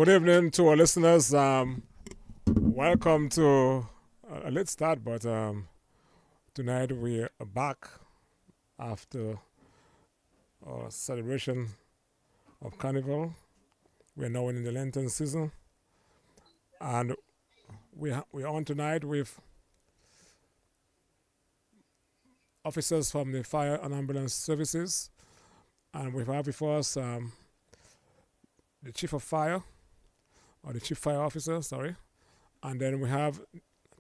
Good evening to our listeners. Welcome to a late start, but tonight we are back after our celebration of Carnival. We are now in the Lenten season, and we're on tonight with officers from the fire and ambulance services, and we have before us the chief of fire, or the chief fire officer, sorry, and then we have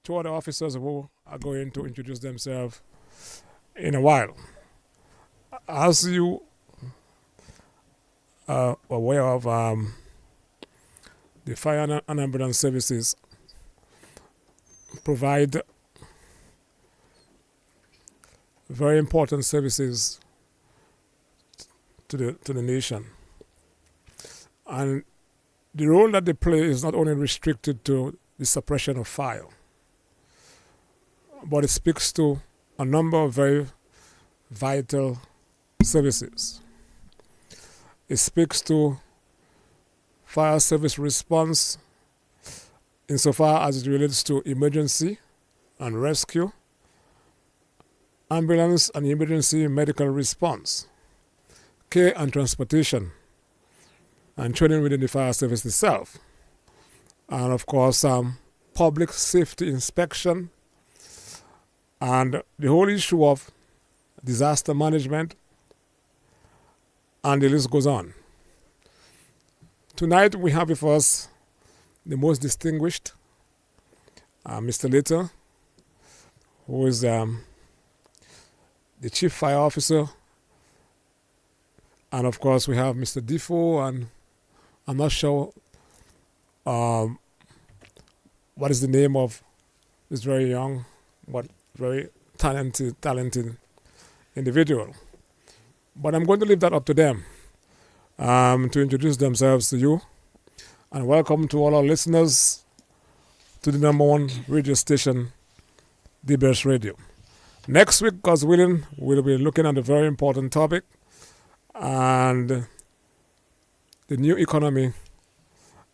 two other officers who are going to introduce themselves in a while. As you are aware of, the fire and ambulance services provide very important services to the nation, and the role that they play is not only restricted to the suppression of fire, but it speaks to a number of very vital services. It speaks to fire service response insofar as it relates to emergency and rescue, ambulance and emergency medical response, care and transportation, and training within the fire service itself. And of course, public safety inspection and the whole issue of disaster management, and the list goes on. Tonight we have with us the most distinguished, Mr. Later, who is the chief fire officer, and of course we have Mr. Defoe, and I'm not sure what is the name of this very young but very talented individual. But I'm going to leave that up to them to introduce themselves to you. And welcome to all our listeners to the number one radio station, DBS Radio. Next week, God's willing, we'll be looking at a very important topic, and the new economy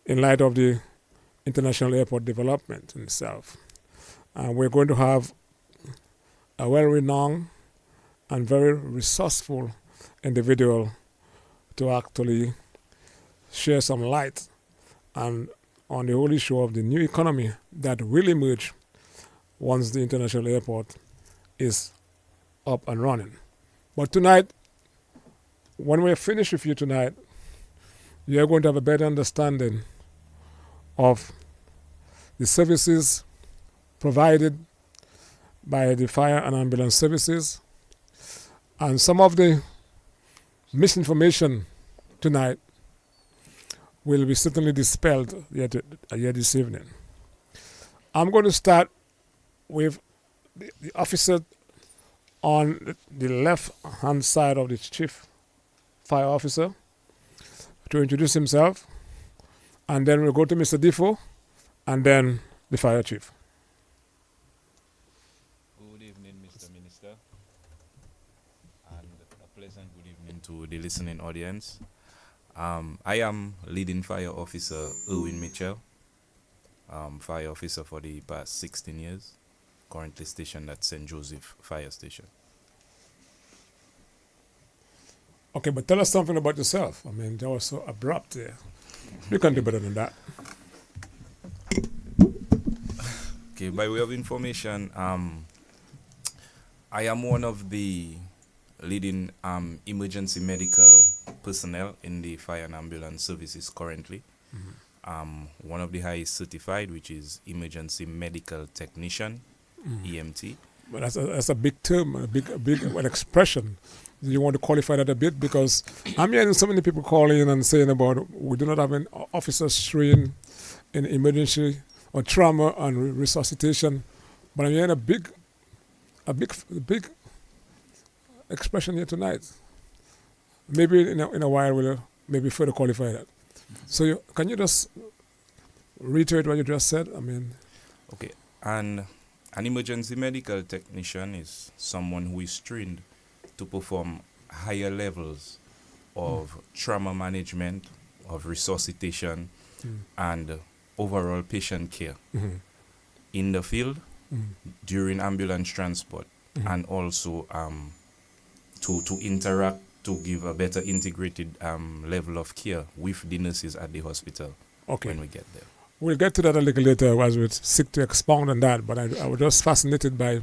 in light of the international airport development in itself. And we're going to have a well-renowned and very resourceful individual to actually share some light on the whole issue of the new economy that will emerge once the international airport is up and running. But tonight, when we're finished with you tonight, you're going to have a better understanding of the services provided by the fire and ambulance services, and some of the misinformation tonight will be certainly dispelled yet this evening. I'm going to start with the officer on the left-hand side of the chief fire officer to introduce himself, and then we'll go to Mr. Defoe, and then the fire chief. Good evening, Mr. Minister, and a pleasant good evening to the listening audience. I am leading fire officer Erwin Mitchell, fire officer for the past 16 years, currently stationed at St. Joseph Fire Station. Okay, but tell us something about yourself. I mean, that was so abrupt there. You can do better than that. Okay, by way of information, I am one of the leading emergency medical personnel in the fire and ambulance services currently. One of the highest certified, which is emergency medical technician, EMT. But that's a big term, a big expression. Do you want to qualify that a bit? Because I'm hearing so many people calling and saying about we do not have an officers trained in emergency or trauma and resuscitation. But I'm hearing a big expression here tonight. Maybe in a while we'll maybe further qualify that. So can you just reiterate what you just said? I mean, okay, and an emergency medical technician is someone who is trained to perform higher levels of trauma management, of resuscitation, and overall patient care in the field, during ambulance transport, and also to interact to give a better integrated level of care with the nurses at the hospital when we get there. We'll get to that a little later as we seek to expound on that, but I was just fascinated by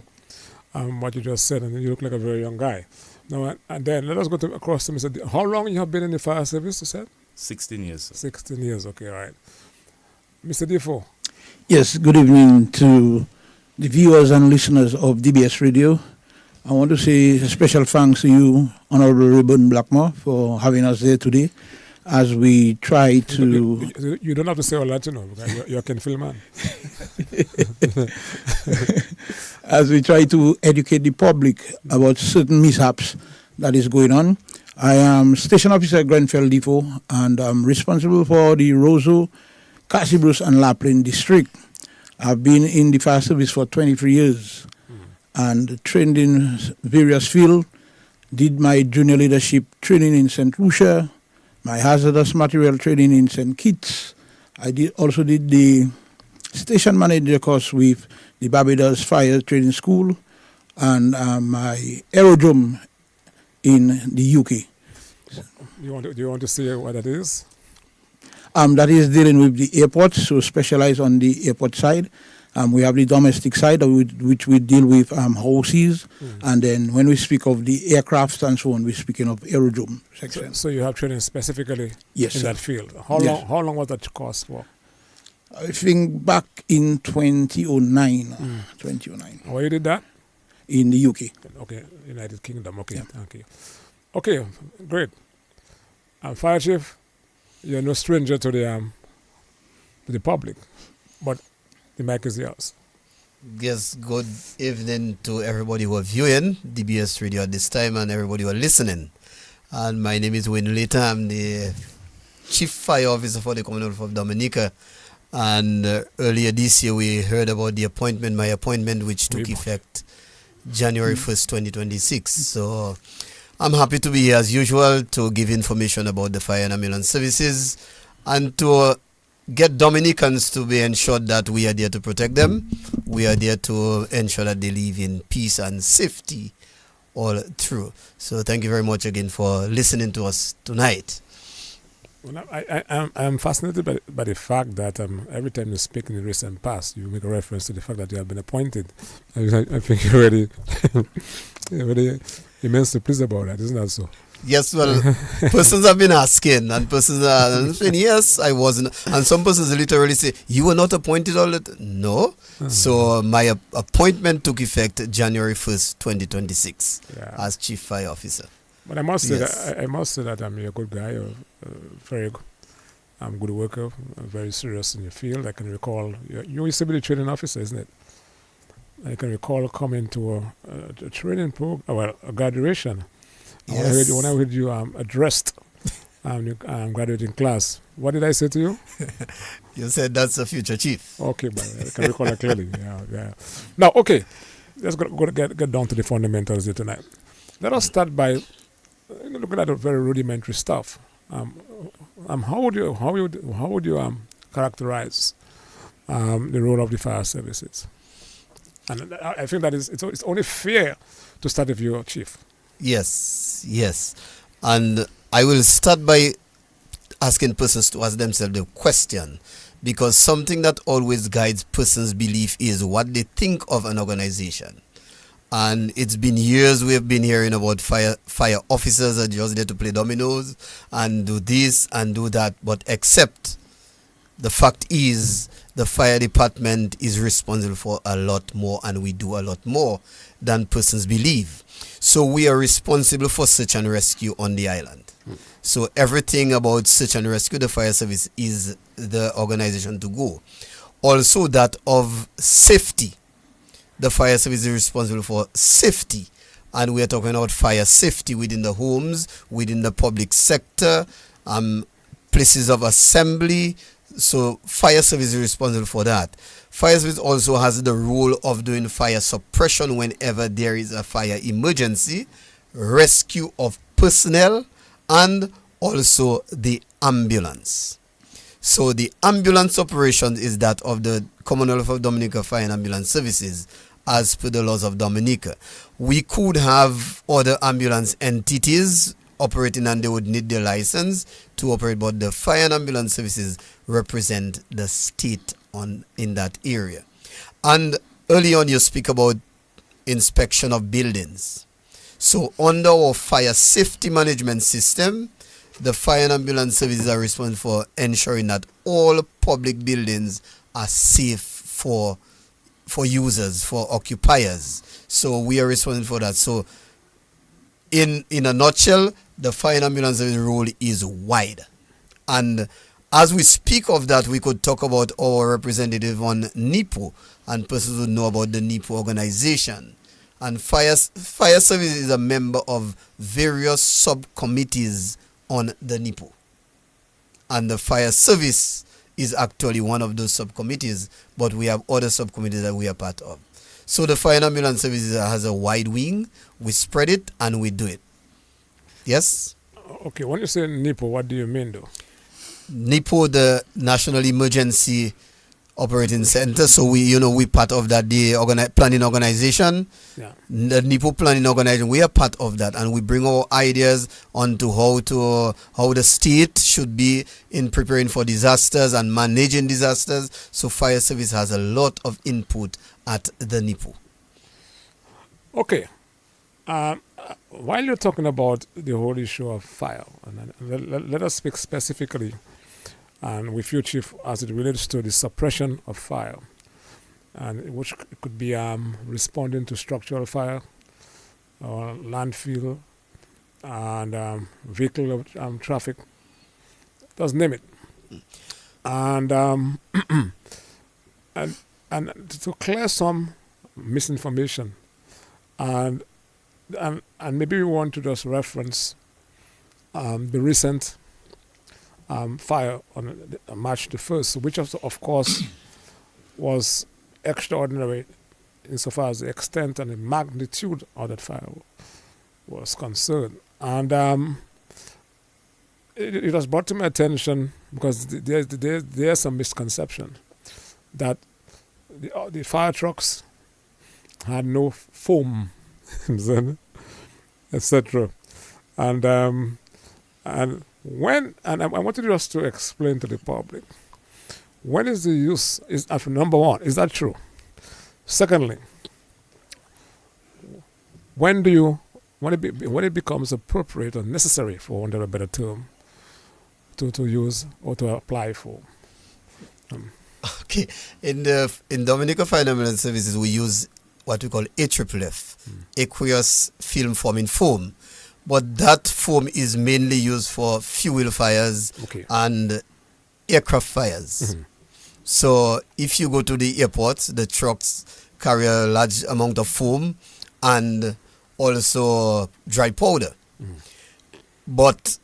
what you just said, and you look like a very young guy. Now, and then let us go across to Mr. How long you have been in the fire service, you said? 16 years. 16 years, okay, all right. Mr. Defoe. Yes, good evening to the viewers and listeners of DBS Radio. I want to say a special thanks to you, Honorable Rayburn Blackmoore, for having us there today as we try to... You don't have to say all that, because you're a Kenfield man. As we try to educate the public about certain mishaps that is going on. I am Station Officer Grenfell Defoe, and I'm responsible for the Roseau, Cassibus and Lapland district. I've been in the fire service for 23 years and trained in various fields, did my junior leadership training in St. Lucia, my hazardous material training in St. Kitts. I also did the station manager course with the Barbados Fire Training School and my aerodrome in the UK. Do you want to say what that is? That is dealing with the airport, so specialize on the airport side. We have the domestic side, which we deal with houses, and then when we speak of the aircraft and so on, we're speaking of aerodrome section. So you have training specifically in that field. How long was that course for? I think back in 2009. 2009. Where you did that? In the UK. Okay, United Kingdom. Okay, Yeah. Okay, great. Fire Chief, you're no stranger to the public, but the mic is yours. Yes, good evening to everybody who are viewing DBS Radio at this time and everybody who are listening. And my name is Wayne Later. I'm the Chief Fire Officer for the Commonwealth of Dominica. And earlier this year, we heard about my appointment, which took effect January 1st, 2026. So I'm happy to be here as usual to give information about the fire and ambulance services and to get Dominicans to be ensured that we are there to protect them. We are there to ensure that they live in peace and safety all through. So thank you very much again for listening to us tonight. Well, I'm fascinated by the fact that every time you speak in the recent past, you make a reference to the fact that you have been appointed. I think you're already immensely pleased about that, isn't that so? Yes, well, persons have been asking, and persons are saying, yes, I wasn't. And some persons literally say, you were not appointed all the time. No. So my appointment took effect January 1st, 2026 as Chief Fire Officer. But I must say that you're a good guy, a very good worker, very serious in your field. I can recall, you used to be the training officer, isn't it? I can recall coming to a training program, a graduation. Yes. When I heard you addressed graduating class, what did I say to you? You said that's a future chief. Okay, but I can recall that clearly. Yeah. Now, okay, let's get down to the fundamentals here tonight. Let us start by looking at the very rudimentary stuff. How would you characterize the role of the fire services? And I think that it's only fair to start with your chief. Yes. And I will start by asking persons to ask themselves the question, because something that always guides persons' belief is what they think of an organization. And it's been years we have been hearing about fire officers are just there to play dominoes and do this and do that. But except the fact is the fire department is responsible for a lot more, and we do a lot more than persons believe. So we are responsible for search and rescue on the island. So everything about search and rescue, the fire service is the organization to go. Also that of safety. The fire service is responsible for safety. And we are talking about fire safety within the homes, within the public sector, places of assembly. So fire service is responsible for that. Fire service also has the role of doing fire suppression whenever there is a fire emergency, rescue of personnel, and also the ambulance. So the ambulance operation is that of the Commonwealth of Dominica Fire and Ambulance Services as per the laws of Dominica. We could have other ambulance entities operating and they would need their license to operate, but the fire and ambulance services represent the state in that area. And early on you speak about inspection of buildings. So under our fire safety management system, the fire and ambulance services are responsible for ensuring that all public buildings are safe for users, for occupiers. So we are responsible for that. So in a nutshell, the fire and ambulance service role is wide. And as we speak of that, we could talk about our representative on NIPO, and persons who know about the NIPO organization. And fire service is a member of various subcommittees on the NIPO. And the fire service is actually one of those subcommittees, but we have other subcommittees that we are part of. So the fire and ambulance service has a wide wing. We spread it and we do it. Yes? Okay, when you say NIPO, what do you mean though? NIPO, the National Emergency Operating Center. So we part of that, the planning organization. Yeah. The NIPO planning organization, we are part of that, and we bring our ideas onto how the state should be in preparing for disasters and managing disasters. So fire service has a lot of input at the NIPO. Okay. While you're talking about the whole issue of fire, and let us speak specifically and with you, Chief, as it relates to the suppression of fire, and which could be responding to structural fire, or landfill, and vehicle traffic. Just name it. And and to clear some misinformation, and maybe we want to just reference the recent fire on March the 1st, which of course was extraordinary insofar as the extent and the magnitude of that fire was concerned. And it was brought to my attention because there's some misconception that the fire trucks had no foam, etc. And I wanted just to explain to the public, when is the use, number one, is that true? Secondly, when it becomes appropriate or necessary, for want of a better term, to use or to apply for? Okay, in Dominica Fire and Ambulance Services, we use what we call AFFF, aqueous film forming foam. But that foam is mainly used for fuel fires and aircraft fires. Mm-hmm. So if you go to the airport, the trucks carry a large amount of foam and also dry powder. Mm-hmm. But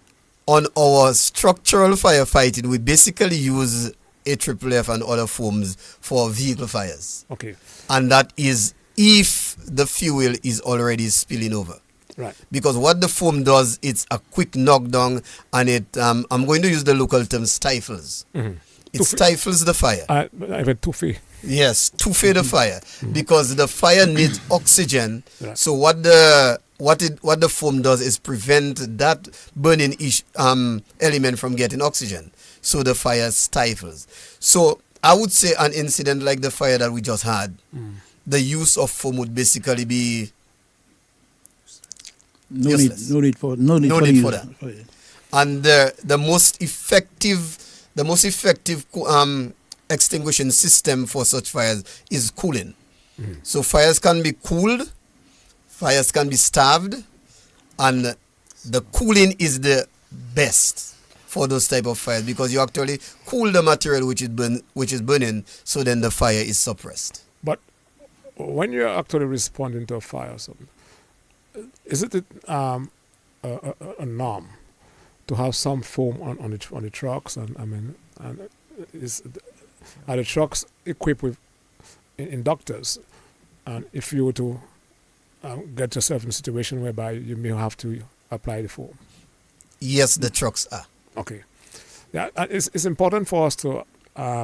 on our structural firefighting, we basically use AFFF and other foams for vehicle fires. Okay. And that is if the fuel is already spilling over. Right. Because what the foam does, it's a quick knockdown, and it, I'm going to use the local term, stifles. Mm-hmm. It stifles the fire. I went touffe. Yes, touffe the fire. Mm-hmm. Because the fire needs oxygen. Right. So what the foam does is prevent that burning element from getting oxygen. So the fire stifles. So I would say an incident like the fire that we just had, the use of foam would basically be no need for that. And the most effective extinguishing system for such fires is cooling. So fires can be cooled, fires can be starved, and the cooling is the best for those type of fires because you actually cool the material which is burning, so then the fire is suppressed. But when you're actually responding to a fire, is it a norm to have some foam on the trucks? And are the trucks equipped with inductors? And if you were to get yourself in a situation whereby you may have to apply the foam? Yes, the trucks are. Okay. Yeah, it's important for us to,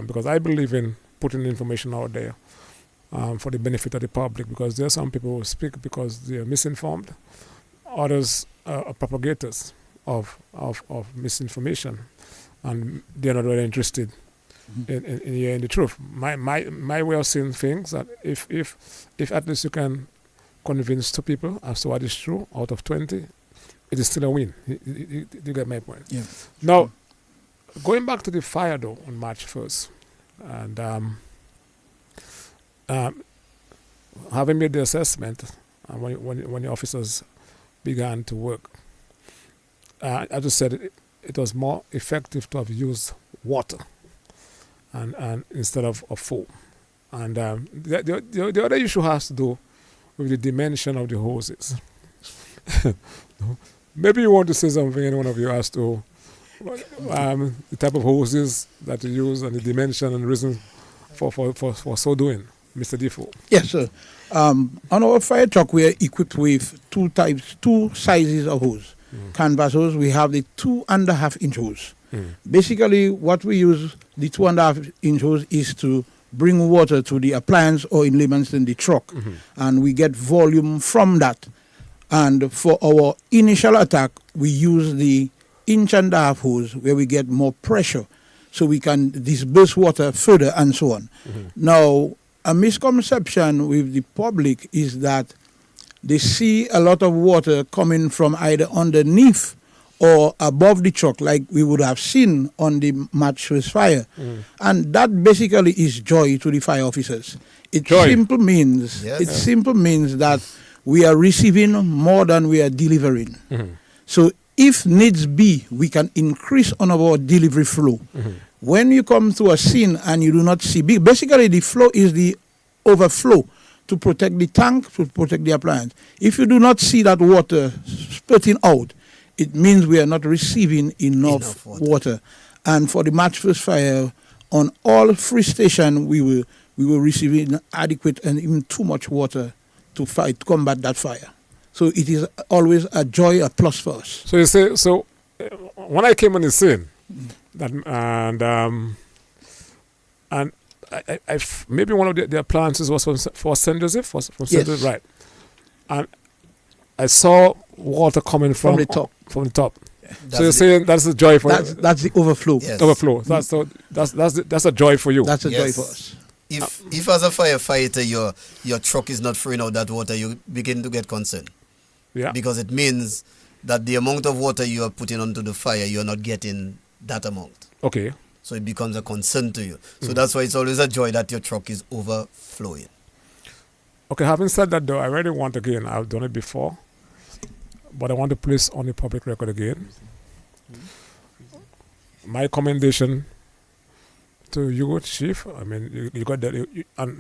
because I believe in putting information out there for the benefit of the public, because there are some people who speak because they are misinformed. Others are propagators of misinformation, and they're not really interested in hearing the truth. My way of seeing things, that if at least you can convince 2 people as to what is true out of 20, it is still a win. You get my point? Yeah. Now, going back to the fire though on March 1st, and having made the assessment, when the officers began to work, I just said it was more effective to have used water and instead of foam. And the other issue has to do with the dimension of the hoses. Maybe you want to say something, any one of you, as to the type of hoses that you use and the dimension and reason for so doing, Mr. Defoe. Yes, sir. On our fire truck, we are equipped with 2 sizes of hose. Canvas hose, we have the 2.5-inch hose. Basically, what we use, the 2.5-inch hose, is to bring water to the appliance, or in layman's terms, the truck. And we get volume from that. And for our initial attack, we use the 1.5-inch hose, where we get more pressure, so we can disperse water further and so on. Now, a misconception with the public is that they see a lot of water coming from either underneath or above the truck, like we would have seen on the March 1st fire. And that basically is joy to the fire officers. It simply means that we are receiving more than we are delivering. So if needs be, we can increase on our delivery flow. When you come to a scene and you do not see, basically the flow is the overflow to protect the tank, to protect the appliance. If you do not see that water spurting out, it means we are not receiving enough water. And for the March 1st fire, on all 3 stations, we were receiving adequate and even too much water to combat that fire. So it is always a joy, a plus for us. So you say, when I came on the scene, and I maybe one of the appliances was for St. Joseph, from St. Joseph, right? And I saw water coming from the top. So you're saying that's a joy for you? That's the overflow. Yes. Overflow. That's a joy for you. That's a joy for us. If as a firefighter your truck is not throwing out that water, you begin to get concerned. Yeah. Because it means that the amount of water you are putting onto the fire, you're not getting that amount. Okay. So it becomes a concern to you. So that's why it's always a joy that your truck is overflowing. Okay, having said that though, I really want again, I've done it before, but I want to place on the public record again my commendation to you, Chief. I mean, you got that, and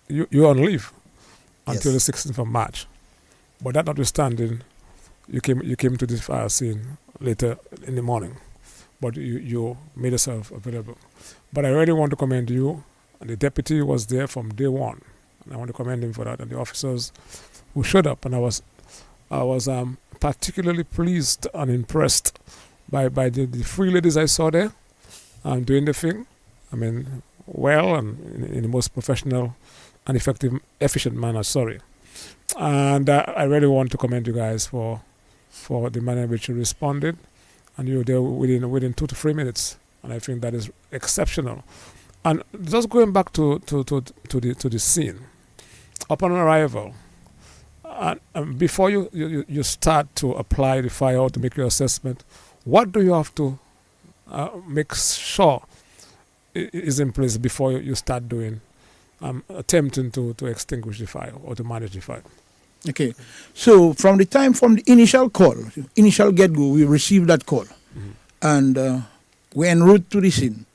you're on leave until the 16th of March. But that notwithstanding, you came to this fire scene later in the morning, but you made yourself available. But I really want to commend you. And the deputy was there from day one, and I want to commend him for that. And the officers who showed up, and I was particularly pleased and impressed by the 3 ladies I saw there, doing the thing. I mean, well, and in the most professional and efficient manner. And I really want to commend you guys for the manner in which you responded, and you were there within 2 to 3 minutes, and I think that is exceptional. And just going back to the scene, upon arrival, and before you start to apply the fire or to make your assessment, what do you have to make sure is in place before you start doing attempting to extinguish the fire or to manage the fire? Okay, so from the initial call, initial get-go, we received that call, and we're en route to the scene.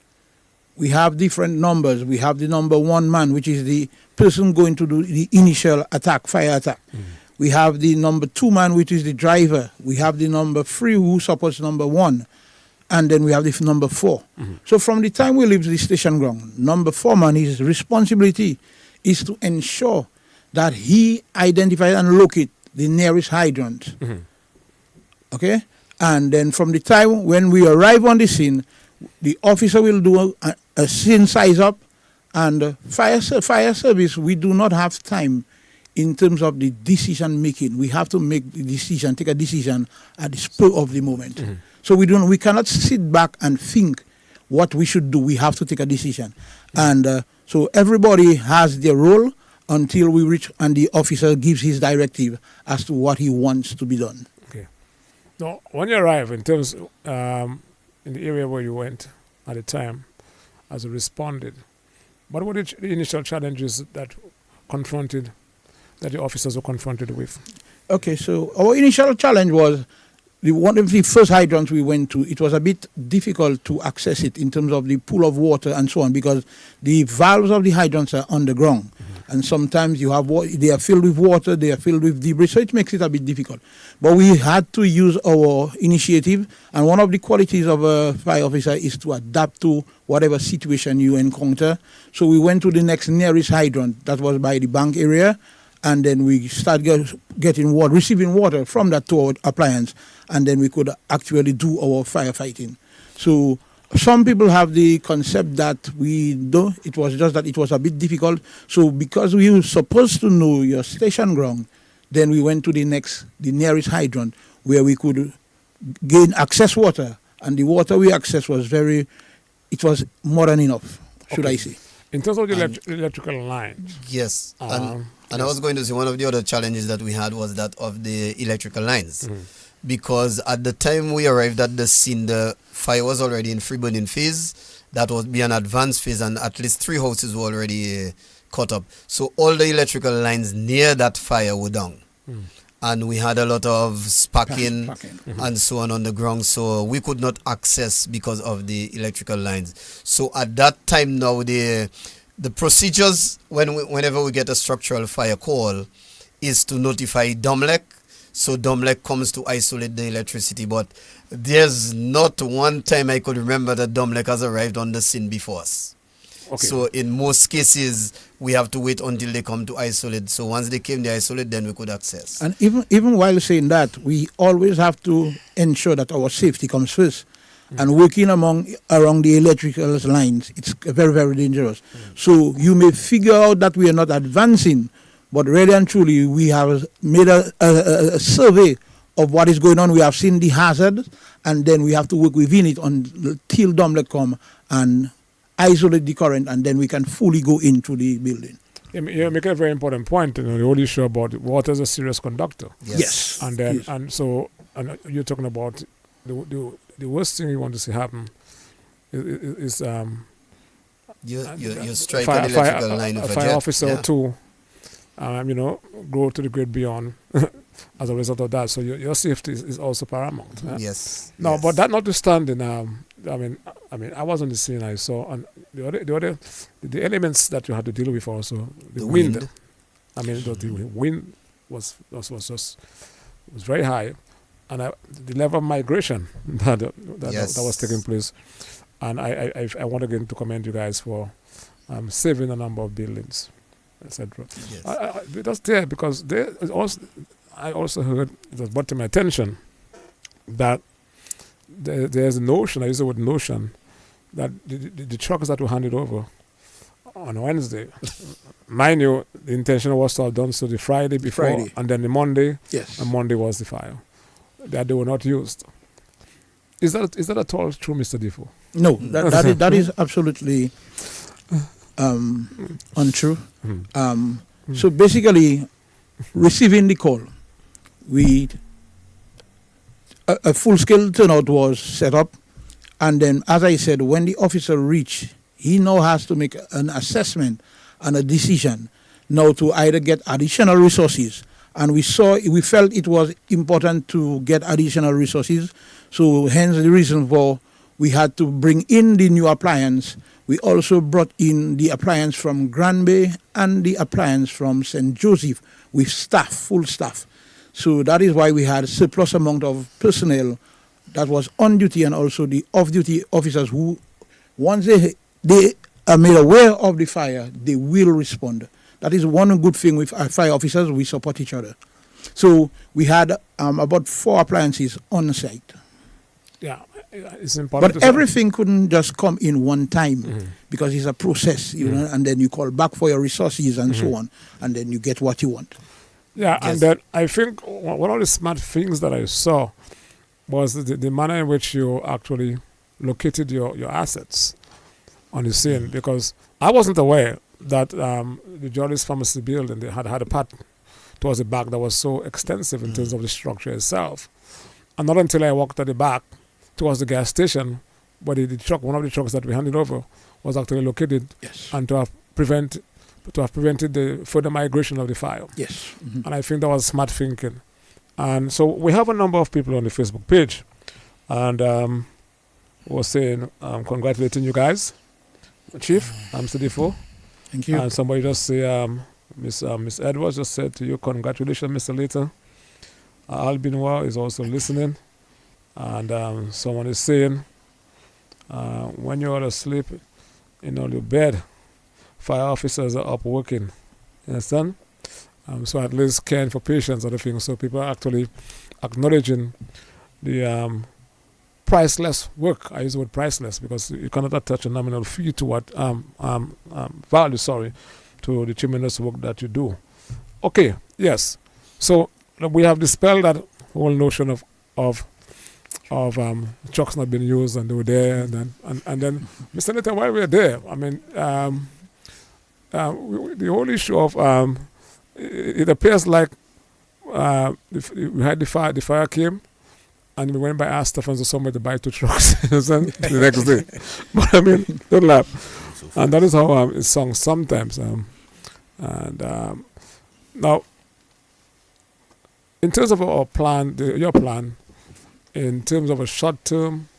We have different numbers. We have the number 1 man, which is the person going to do the initial attack, fire attack. We have the number 2 man, which is the driver. We have the number 3 who supports number 1. And then we have the number 4. So from the time we leave the station ground, number 4 man, his responsibility is to ensure that he identifies and locate the nearest hydrant. Okay? And then from the time when we arrive on the scene, The officer will do a scene size up, and fire service, we do not have time in terms of the decision making. We have to make the decision, take a decision at the spur of the moment. Mm-hmm. So we cannot sit back and think what we should do. We have to take a decision. And so everybody has their role until we reach and the officer gives his directive as to what he wants to be done. Okay. Now, when you arrive, in terms in the area where you went at the time, as you responded, what were the initial challenges that the officers were confronted with? Okay, so our initial challenge was one of the first hydrants we went to. It was a bit difficult to access it in terms of the pool of water and so on, because the valves of the hydrants are underground. Mm-hmm. And sometimes you have they are filled with water, they are filled with debris, so it makes it a bit difficult. But we had to use our initiative, and one of the qualities of a fire officer is to adapt to whatever situation you encounter. So we went to the next nearest hydrant that was by the bank area, and then we started getting water, receiving water from that to our appliance, and then we could actually do our firefighting. So some people have the concept that we do. It was just that it was a bit difficult. So because we were supposed to know your station ground, then we went to the nearest hydrant where we could gain access water, and the water we accessed was more than enough, should I say. In terms of the electrical lines. Yes. And I was going to say one of the other challenges that we had was that of the electrical lines. Mm-hmm. Because at the time we arrived at the scene, the fire was already in free burning phase. That would be an advanced phase, and at least 3 houses were already caught up. So all the electrical lines near that fire were down. Mm. And we had a lot of sparking and so on the ground, so we could not access because of the electrical lines. So at that time now, the procedures whenever we get a structural fire call is to notify DOMLEC. So DOMLEC comes to isolate the electricity, but there's not one time I could remember that DOMLEC has arrived on the scene before us. Okay. So in most cases, we have to wait until they come to isolate. So once they came to isolate, then we could access. And even while saying that, we always have to ensure that our safety comes first. Mm-hmm. And working around the electrical lines, it's very, very dangerous. Mm-hmm. So you may figure out that we are not advancing, but really and truly, we have made a survey of what is going on. We have seen the hazard, and then we have to work within it until DOMLEC come and isolate the current, and then we can fully go into the building. You make a very important point. The whole issue about water is a serious conductor. Yes. And then, yes. and you're talking about the worst thing you want to see happen is you strike an electrical line of a fire jet. officer or two, go to the great beyond as a result of that. So your safety is also paramount. Yes. No, yes. but that notwithstanding, I mean, I was on the scene. I saw, and the elements that you had to deal with also the wind. I mean, the wind was very high, and the level of migration that was taking place. And I want again to commend you guys for saving a number of buildings, etc. Yes. Just there, because I also heard, it was brought to my attention that there's a notion, I use the word notion, that the trucks that were handed over on Wednesday, mind you, the intention was to have done so the Friday before, and then the Monday, yes. And Monday was the fire, that they were not used. Is that at all true, Mr. Defoe? No, that is absolutely untrue. So basically, receiving the call, a full-scale turnout was set up, and then, as I said, when the officer reached, he now has to make an assessment and a decision now to either get additional resources, and we felt it was important to get additional resources, so hence the reason for we had to bring in the new appliance. We also brought in the appliance from Granby and the appliance from St. Joseph with full staff. So that is why we had a surplus amount of personnel that was on duty, and also the off-duty officers who, once they are made aware of the fire, they will respond. That is one good thing with our fire officers, we support each other. So we had about 4 appliances on site. Yeah, it's important. But everything couldn't just come in one time because it's a process, you know, and then you call back for your resources and so on, and then you get what you want. Yeah, Yes. and then I think one of the smart things that I saw was the manner in which you actually located your assets on the scene, because I wasn't aware that the Jolly's Pharmacy building, they had a part towards the back that was so extensive in terms of the structure itself. And not until I walked at the back towards the gas station, where the truck, one of the trucks that we handed over, was actually located, Yes. and to have prevented the further migration of the fire. Yes. And I think that was smart thinking. And so we have a number of people on the Facebook page, and was saying, congratulating you guys, Chief, Mr. Defoe. Thank you. And somebody just say, Miss Edwards just said to you, congratulations, Mr. Later. Albinois is also listening. And someone is saying, when you're asleep in your bed, fire officers are up working. You understand? So at least caring for patients, other things. So people are actually acknowledging the priceless work. I use the word priceless because you cannot attach a nominal fee to what value, to the tremendous work that you do. Okay, yes. So we have dispelled that whole notion of trucks not being used, and they were there, and then Mr. Nathan, while we were there, I mean, the whole issue of it appears like we had the fire came, and we went by our stuff and so somebody to buy 2 trucks the next day. But I mean, don't laugh. And that is how it's sung sometimes. Now, in terms of our plan, your plan, in terms of a short term,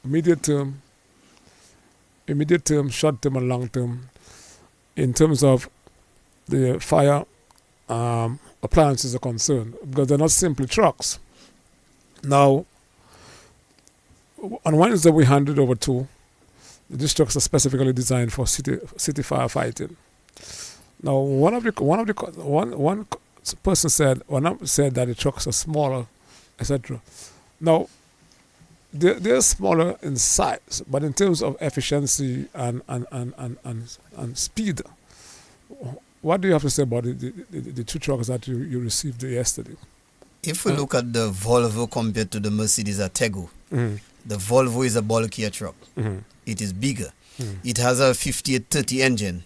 immediate term, short term, and long term, in terms of the fire appliances are concerned, because they're not simply trucks. Now, on Wednesday we handed over 2. These trucks are specifically designed for city firefighting. Now, one person said that the trucks are smaller, etc. Now, they're smaller in size, but in terms of efficiency and speed, what do you have to say about the 2 trucks that you received yesterday? If we look at the Volvo compared to the Mercedes Attego, the Volvo is a bulkier truck. It is bigger. It has a 5830 engine,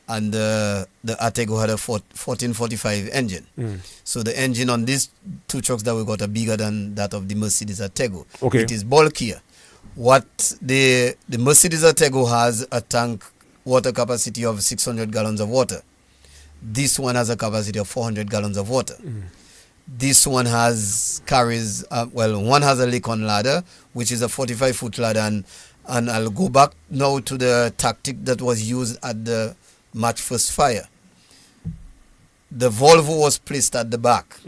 and the Attego had a 1445 engine. So the engine on these 2 trucks that we got are bigger than that of the Mercedes Attego. Okay. It is bulkier. What the Mercedes Attego has a tank water capacity of 600 gallons of water. This one has a capacity of 400 gallons of water. This one carries one has a Lincoln ladder, which is a 45-foot ladder, and I'll go back now to the tactic that was used at the March 1st fire. The Volvo was placed at the back.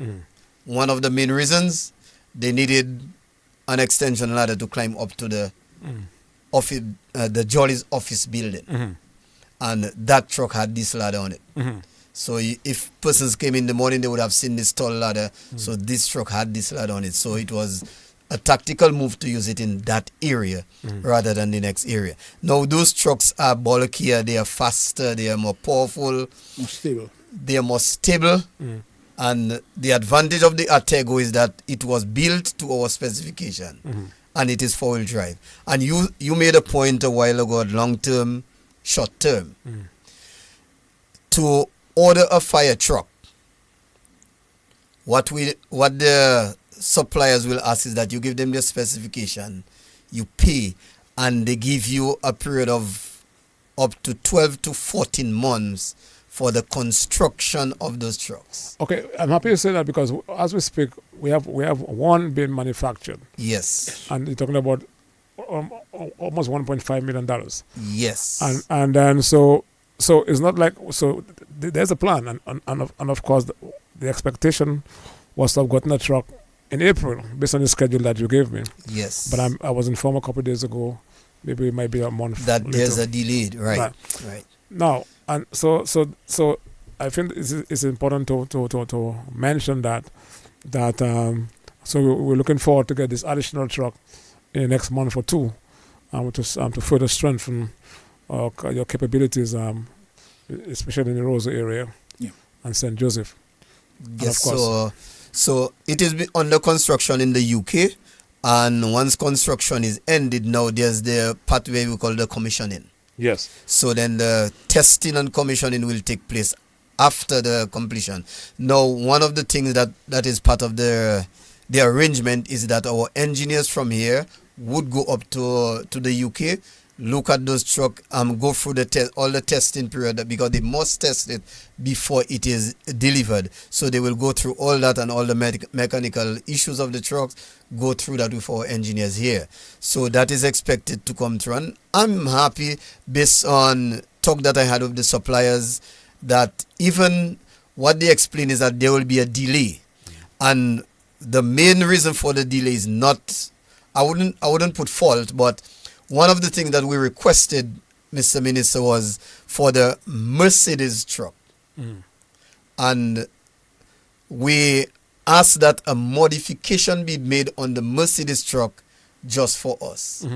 One of the main reasons, they needed an extension ladder to climb up to the office, the Jolly's office building, and that truck had this ladder on it. So if persons came in the morning, they would have seen this tall ladder. So this truck had this ladder on it. So it was a tactical move to use it in that area rather than the next area. Now, those trucks are bulkier, they are faster, they are more powerful, More stable. they are more stable. And the advantage of the Attego is that it was built to our specification, and it is 4-wheel drive. And you made a point a while ago, long-term, short-term. To order a fire truck, what the suppliers will ask is that you give them the specification, you pay, and they give you a period of up to 12 to 14 months for the construction of those trucks. Okay, I'm happy to say that because as we speak, we have one being manufactured. Yes. And you're talking about almost $1.5 million. Yes. And then so it's not like there's a plan, and of course the expectation was to have gotten a truck in April based on the schedule that you gave me. Yes. But I was informed a couple of days ago, maybe it might be a month that later. there's a delayed, right. Now, and so I think it's important to mention that so we're looking forward to get this additional truck in the next month or two, to further strengthen your capabilities, especially in the Rosa area and St. Joseph. Yes, And of course, so it is under construction in the UK, and once construction is ended, now there's the pathway we call the commissioning. yes. So then the testing and commissioning will take place after the completion. Now, one of the things that is part of the arrangement is that our engineers from here would go up to the UK, look at those trucks, go through all the testing period, because they must test it before it is delivered. So they will go through all that and all the mechanical issues of the trucks, go through that with our engineers here. So that is expected to come through. And I'm happy, based on talk that I had with the suppliers, that even what they explain is that there will be a delay. And the main reason for the delay is not, I wouldn't put fault, but one of the things that we requested, Mr. Minister, was for the Mercedes truck. And we asked that a modification be made on the Mercedes truck just for us.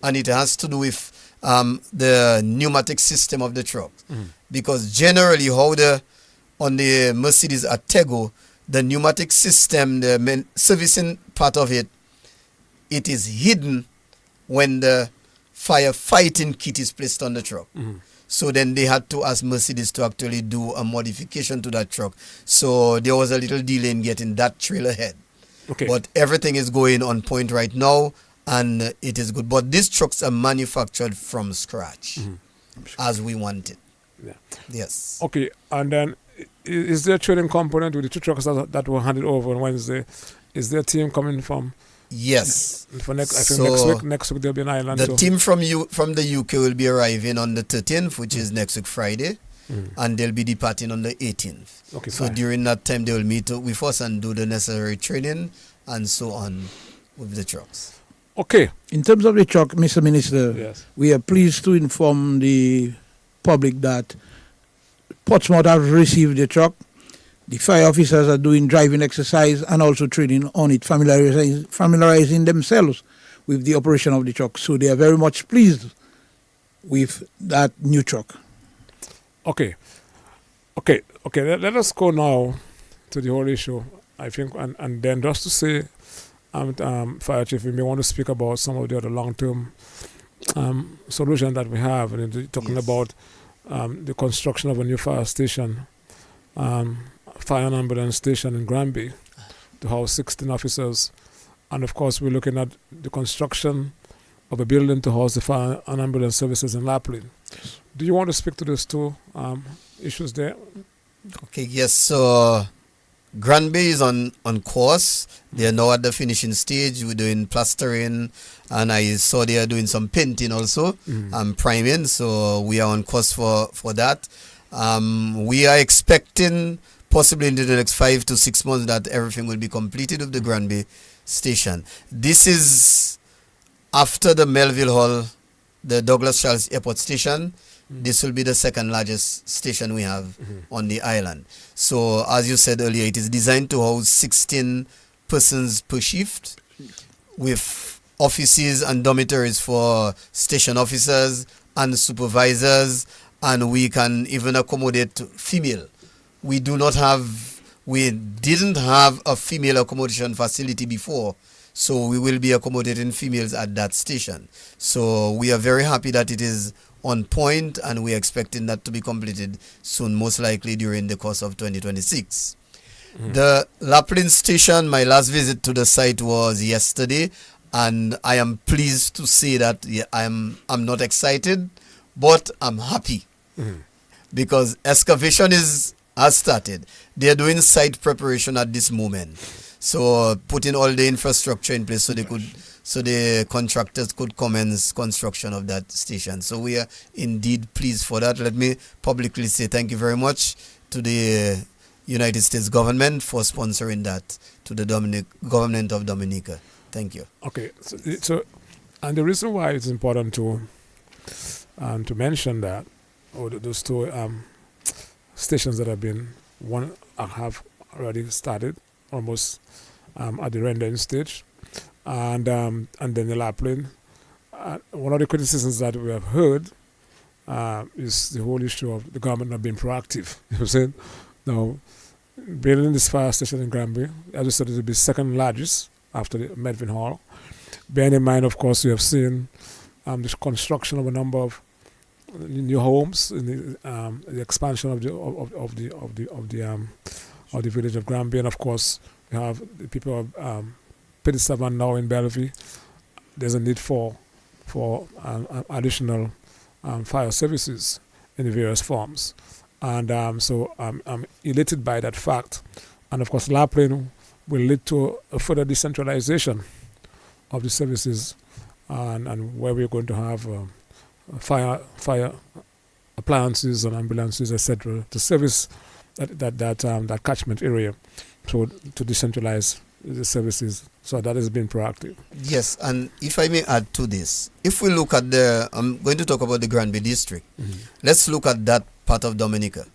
And it has to do with the pneumatic system of the truck. Because generally, on the Mercedes Attego, the pneumatic system, the servicing part of it, it is hidden when the firefighting kit is placed on the truck. So then they had to ask Mercedes to actually do a modification to that truck. So there was a little delay in getting that trailer ahead. Okay. But everything is going on point right now, and it is good. But these trucks are manufactured from scratch, as we want it. Yeah. Yes. Okay, and then is there a training component with the two trucks that were handed over on Wednesday? Is there a team coming from? Yes. For next week there'll be an island. The team from the UK will be arriving on the 13th, which is next week Friday, and they'll be departing on the 18th. Okay, so fine. during that time, they will meet up with us and do the necessary training and so on with the trucks. Okay. In terms of the truck, Mr. Minister, Yes. we are pleased to inform the public that Portsmouth have received the truck. The fire officers are doing driving exercise and also training on it, familiarizing themselves with the operation of the truck. So they are very much pleased with that new truck. Okay. Let us go now to the whole issue. I think, and then just to say, Fire Chief, we may want to speak about some of the other long-term solutions that we have, and talking about the construction of a new fire station. Fire and ambulance station in Granby to house 16 officers. And of course, we're looking at the construction of a building to house the fire and ambulance services in Lapley. Do you want to speak to those two issues there? Okay, yes. So Granby is on course. They are now at the finishing stage. We're doing plastering, and I saw they are doing some painting also, priming. So we are on course for that. We are expecting possibly in the next 5 to 6 months that everything will be completed with the Granby station. This is after the Melville Hall, the Douglas Charles Airport station. This will be the second largest station we have on the island. So as you said earlier, it is designed to house 16 persons per shift with offices and dormitories for station officers and supervisors, and we can even accommodate female. We didn't have a female accommodation facility before, so we will be accommodating females at that station. So we are very happy that it is on point, and we are expecting that to be completed soon, most likely during the course of 2026. The Laplin station, my last visit to the site was yesterday, and I am pleased to say that I'm not excited, but I'm happy because excavation has started. They are doing site preparation at this moment, so putting all the infrastructure in place so the contractors could commence construction of that station. So we are indeed pleased for that. Let me publicly say thank you very much to the United States government for sponsoring that, to the government of Dominica. Thank you. Okay, so and the reason why it's important to mention that, or those two stations that have already started almost at the rendering stage, and then the lapland. One of the criticisms that we have heard is the whole issue of the government not being proactive. You know what I'm saying? Now, building this fire station in Granby, as I said, it will be second largest after the Medvin Hall. Bearing in mind, of course, we have seen the construction of a number of new homes in the expansion of the village of Granby, and of course, we have the people of Pitty now in Bellevue. There's a need for additional fire services in the various forms. And so I'm elated by that fact. And of course, Lapland will lead to a further decentralization of the services, and where we're going to have fire appliances and ambulances, etc., to service that catchment area, so to decentralize the services. So that has been proactive. Yes, and if I may add to this, if we look at I'm going to talk about the Granby district. Let's look at that part of Dominica.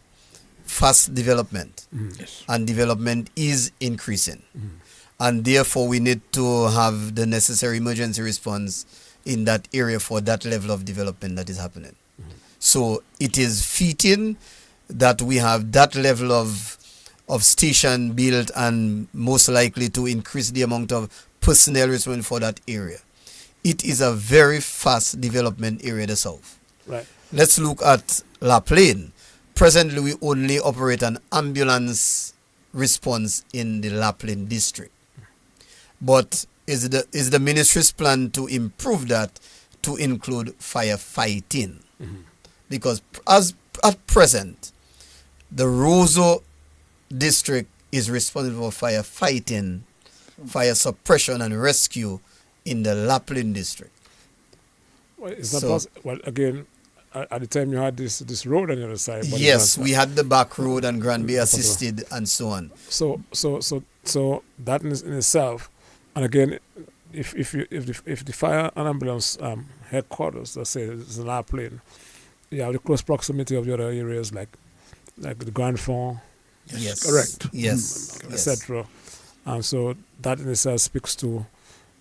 Fast development, Yes. and development is increasing, and therefore we need to have the necessary emergency response in that area for that level of development that is happening. So it is fitting that we have that level of station built, and most likely to increase the amount of personnel responsible for that area. It is a very fast development area, the south. Right. Let's look at La Plaine. Presently, we only operate an ambulance response in the La Plaine district. But is the ministry's plan to improve that to include firefighting? Because as at present, the Roseau district is responsible for firefighting, fire suppression and rescue in the La Plaine district. Well, it's not possible. Well, again, at the time you had this road on the other side. But Yes, we had the back road and Granby assisted and so on. So that in itself, and again, if the fire and ambulance headquarters, let's say, is in La Plaine, you have the close proximity of the other areas like the Grand Fond, Yes, correct. Yes, etc. And so that in itself speaks to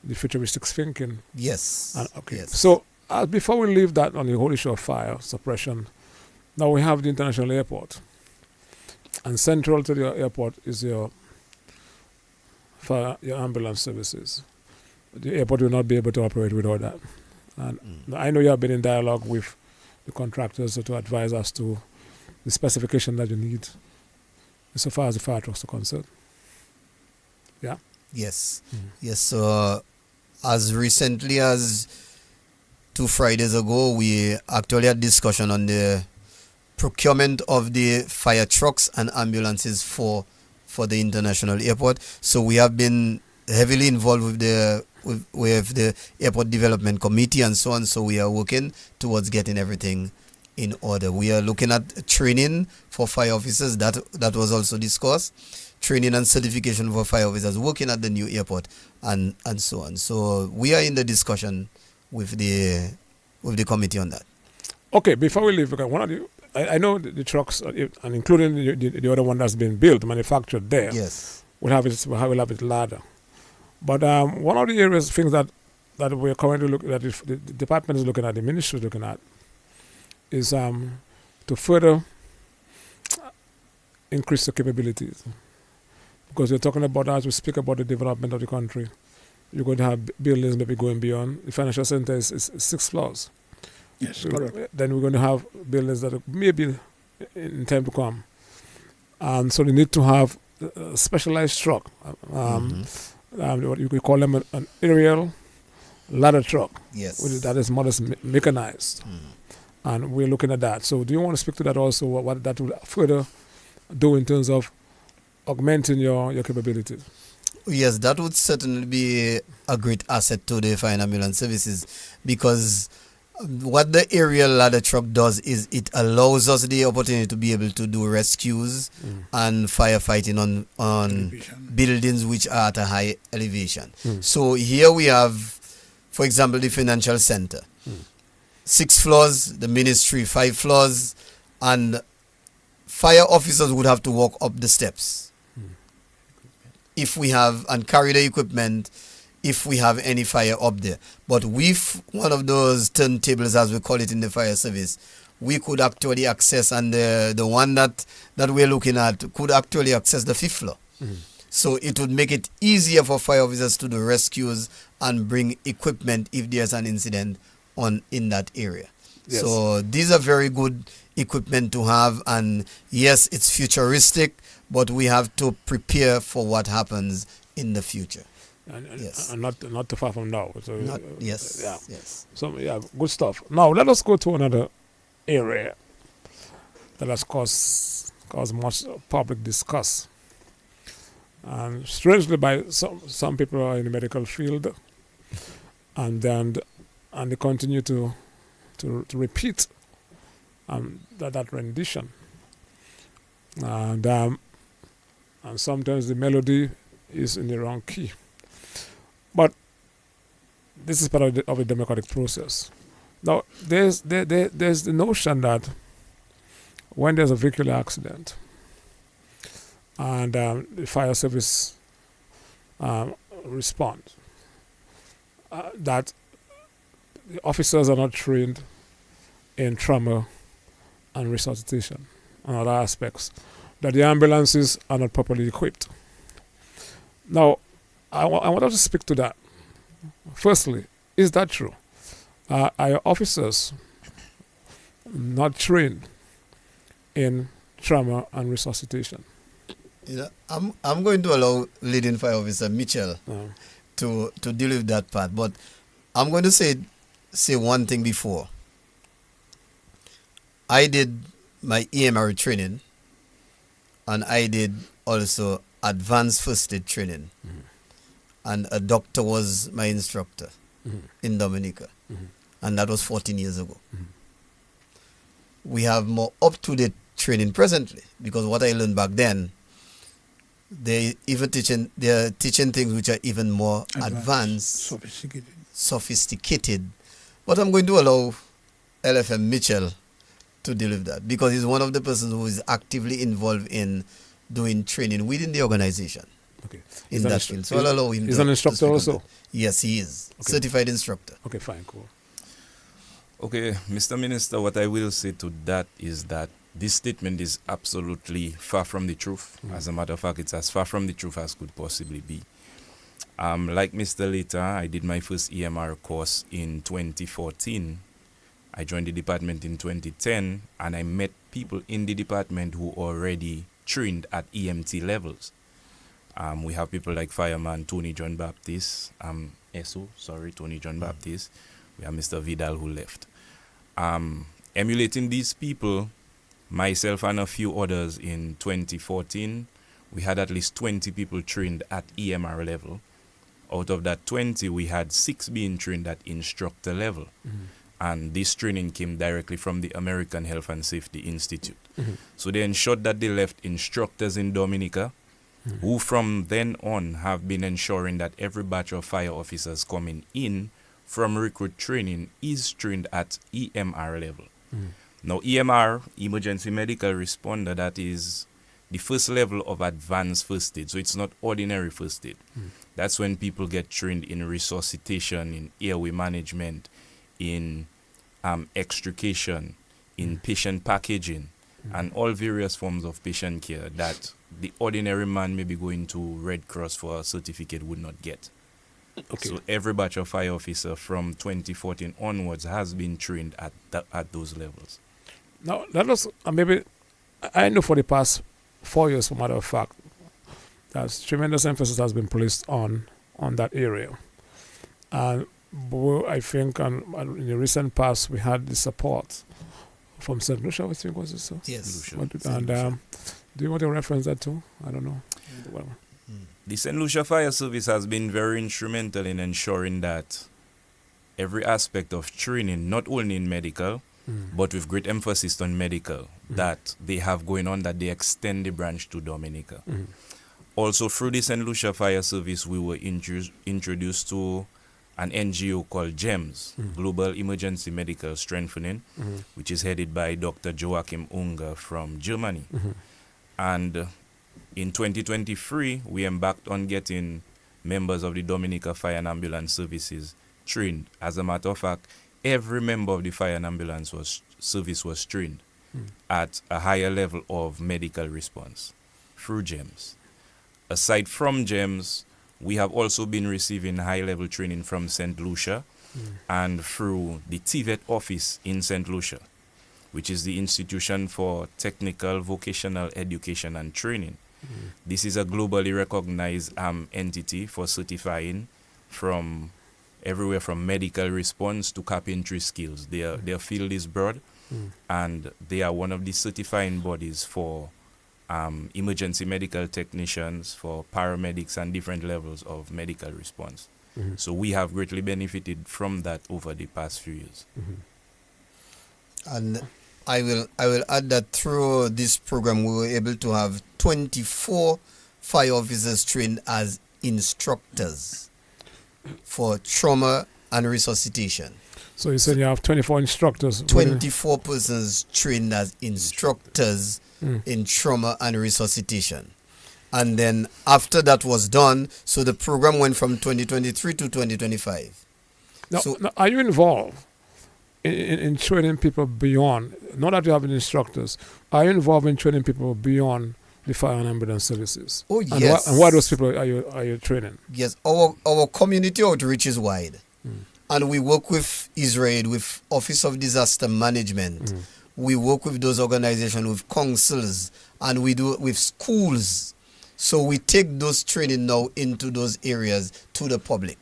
the futuristic thinking. Yes. And, okay. Yes. So before we leave that on the whole issue of fire suppression, now we have the international airport, and central to the airport is your fire, your ambulance services. The airport will not be able to operate without that. And I know you have been in dialogue with the contractors to advise us to the specification that you need so far as the fire trucks are concerned. Yeah. Yes. Yes. So as recently as 2 Fridays ago, we actually had discussion on the procurement of the fire trucks and ambulances for the international airport. So we have been heavily involved with the airport development committee and so on. So we are working towards getting everything in order. We are looking at training for fire officers. That was also discussed. Training and certification for fire officers working at the new airport and so on. So we are in the discussion with the committee on that. Okay, before we leave, because I know the trucks, and including the other one that's been built, manufactured there. Yes. We'll have it ladder. But one of the things that we're currently looking at, the department is looking at, the ministry is looking at, is to further increase the capabilities. Because we're talking about, as we speak about the development of the country, you're going to have buildings maybe going beyond. The financial center is 6 floors. Yes, correct. Then we're going to have buildings that are maybe in time to come. And so we need to have a specialized truck. What you could call them an aerial ladder truck. Yes. That is modest mechanized. And we're looking at that. So do you want to speak to that also, what that will further do in terms of augmenting your capabilities? Yes, that would certainly be a great asset to the fire and ambulance services, because what the aerial ladder truck does is it allows us the opportunity to be able to do rescues and firefighting on Elevation. buildings which are at a high elevation. So here we have, for example, the financial center. 6 floors, the ministry 5 floors, and fire officers would have to walk up the steps. If we have and carry the equipment if we have any fire up there. But with one of those turntables, as we call it in the fire service, we could actually access, and the one that we're looking at could actually access the 5th floor. So it would make it easier for fire officers to do rescues and bring equipment if there's an incident in that area. Yes. So these are very good equipment to have, and yes, it's futuristic, but we have to prepare for what happens in the future. Yes. And not too far from now. So, Yes. Yeah. Yes. So yeah, good stuff. Now let us go to another area that has caused much public discuss. And strangely, by some people are in the medical field, and they continue to repeat that rendition, and sometimes the melody is in the wrong key. But this is part of the democratic process. Now, there's the notion that when there's a vehicular accident and the fire service responds, that the officers are not trained in trauma and resuscitation and other aspects, that the ambulances are not properly equipped. Now, I want to speak to that. Firstly, is that true? Are your officers not trained in trauma and resuscitation? I'm going to allow leading fire officer Mitchell to deal with that part, but I'm going to say one thing before. I did my EMR training, and I did also advanced first aid training, and a doctor was my instructor in Dominica, and that was 14 years ago. We have more up-to-date training presently, because what I learned back then, they're teaching things which are even more advanced, sophisticated. But I'm going to allow LFM Mitchell to deal with that, because he's one of the persons who is actively involved in doing training within the organization. Okay. In that field. So I'll allow him. He's an instructor also? Yes, he is. Okay. Certified instructor. Okay, fine, cool. Okay, Mr. Minister, what I will say to that is that this statement is absolutely far from the truth. As a matter of fact, it's as far from the truth as could possibly be. Like Mr. Lita, I did my first EMR course in 2014. I joined the department in 2010, and I met people in the department who already trained at EMT levels. We have people like Fireman Tony John Baptist, Tony John Baptist. We have Mr. Vidal who left. Emulating these people, myself and a few others in 2014, we had at least 20 people trained at EMR level. Out of that 20, we had 6 being trained at instructor level. And this training came directly from the American Health and Safety Institute. So they ensured that they left instructors in Dominica, who from then on have been ensuring that every batch of fire officers coming in from recruit training is trained at EMR level. Now, EMR, Emergency Medical Responder, that is the first level of advanced first aid. So it's not ordinary first aid. That's when people get trained in resuscitation, in airway management, in extrication, in patient packaging, and all various forms of patient care that the ordinary man maybe going to Red Cross for a certificate would not get. Okay. So every batch of fire officer from 2014 onwards has been trained at those levels. Now, let us, maybe, I know for the past 4 years, for matter of fact, that tremendous emphasis has been placed on that area. And I think in the recent past, we had the support from St. Lucia, I think, was it so? Yes. And do you want to reference that too? I don't know. The St. Lucia Fire Service has been very instrumental in ensuring that every aspect of training, not only in medical, but with great emphasis on medical, that they have going on, that they extend the branch to Dominica. Also, through the St. Lucia Fire Service, we were introduced to an NGO called GEMS, Global Emergency Medical Strengthening, which is headed by Dr. Joachim Unger from Germany. And in 2023, we embarked on getting members of the Dominica Fire and Ambulance Services trained. As a matter of fact, every member of the fire and ambulance service was trained at a higher level of medical response through GEMS. Aside from GEMS, we have also been receiving high-level training from St. Lucia and through the TVET office in St. Lucia, which is the Institution for Technical Vocational Education and Training. This is a globally recognized entity for certifying from everywhere from medical response to carpentry skills. Their field is broad, and they are one of the certifying bodies for emergency medical technicians, for paramedics, and different levels of medical response. So we have greatly benefited from that over the past few years. And I will add that through this program we were able to have 24 fire officers trained as instructors for trauma and resuscitation. So you said you have 24 instructors. 24 persons trained as instructors in trauma and resuscitation. And then after that was done, so the program went from 2023 to 2025. Now, So- now, are you involved in training people beyond, not that you have instructors, are you involved in training people beyond the fire and ambulance services? Oh, And yes. and why those people are you training? Yes, our community outreach is wide. And we work with Israel, with Office of Disaster Management. We work with those organizations, with councils, and we do it with schools. So we take those training now into those areas to the public.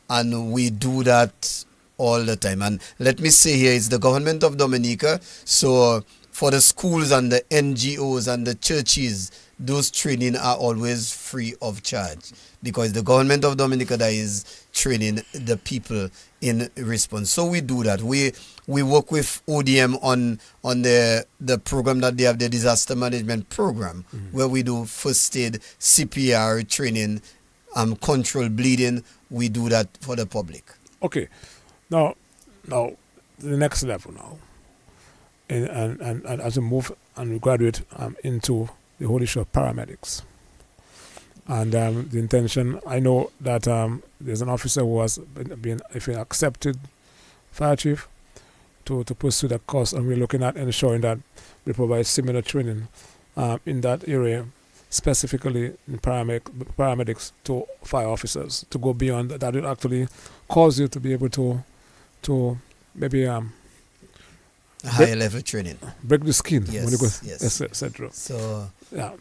And we do that all the time. And let me say here, it's the government of Dominica. So for the schools and the NGOs and the churches, those training are always free of charge, because the government of Dominica that is training the people in response. So we do that. We work with ODM on the program that they have, the disaster management program, where we do first aid, CPR training, control bleeding. We do that for the public. Okay. Now the next level now. And as we move and we graduate into the whole issue of paramedics. And the intention, I know that there's an officer who has been accepted, fire chief, to pursue that course, and we're looking at ensuring that we provide similar training in that area, specifically in paramedics to fire officers, to go beyond that. That will actually cause you to be able to maybe Higher level training. break the skin Yes, when you go, yes. etc. So Yeah.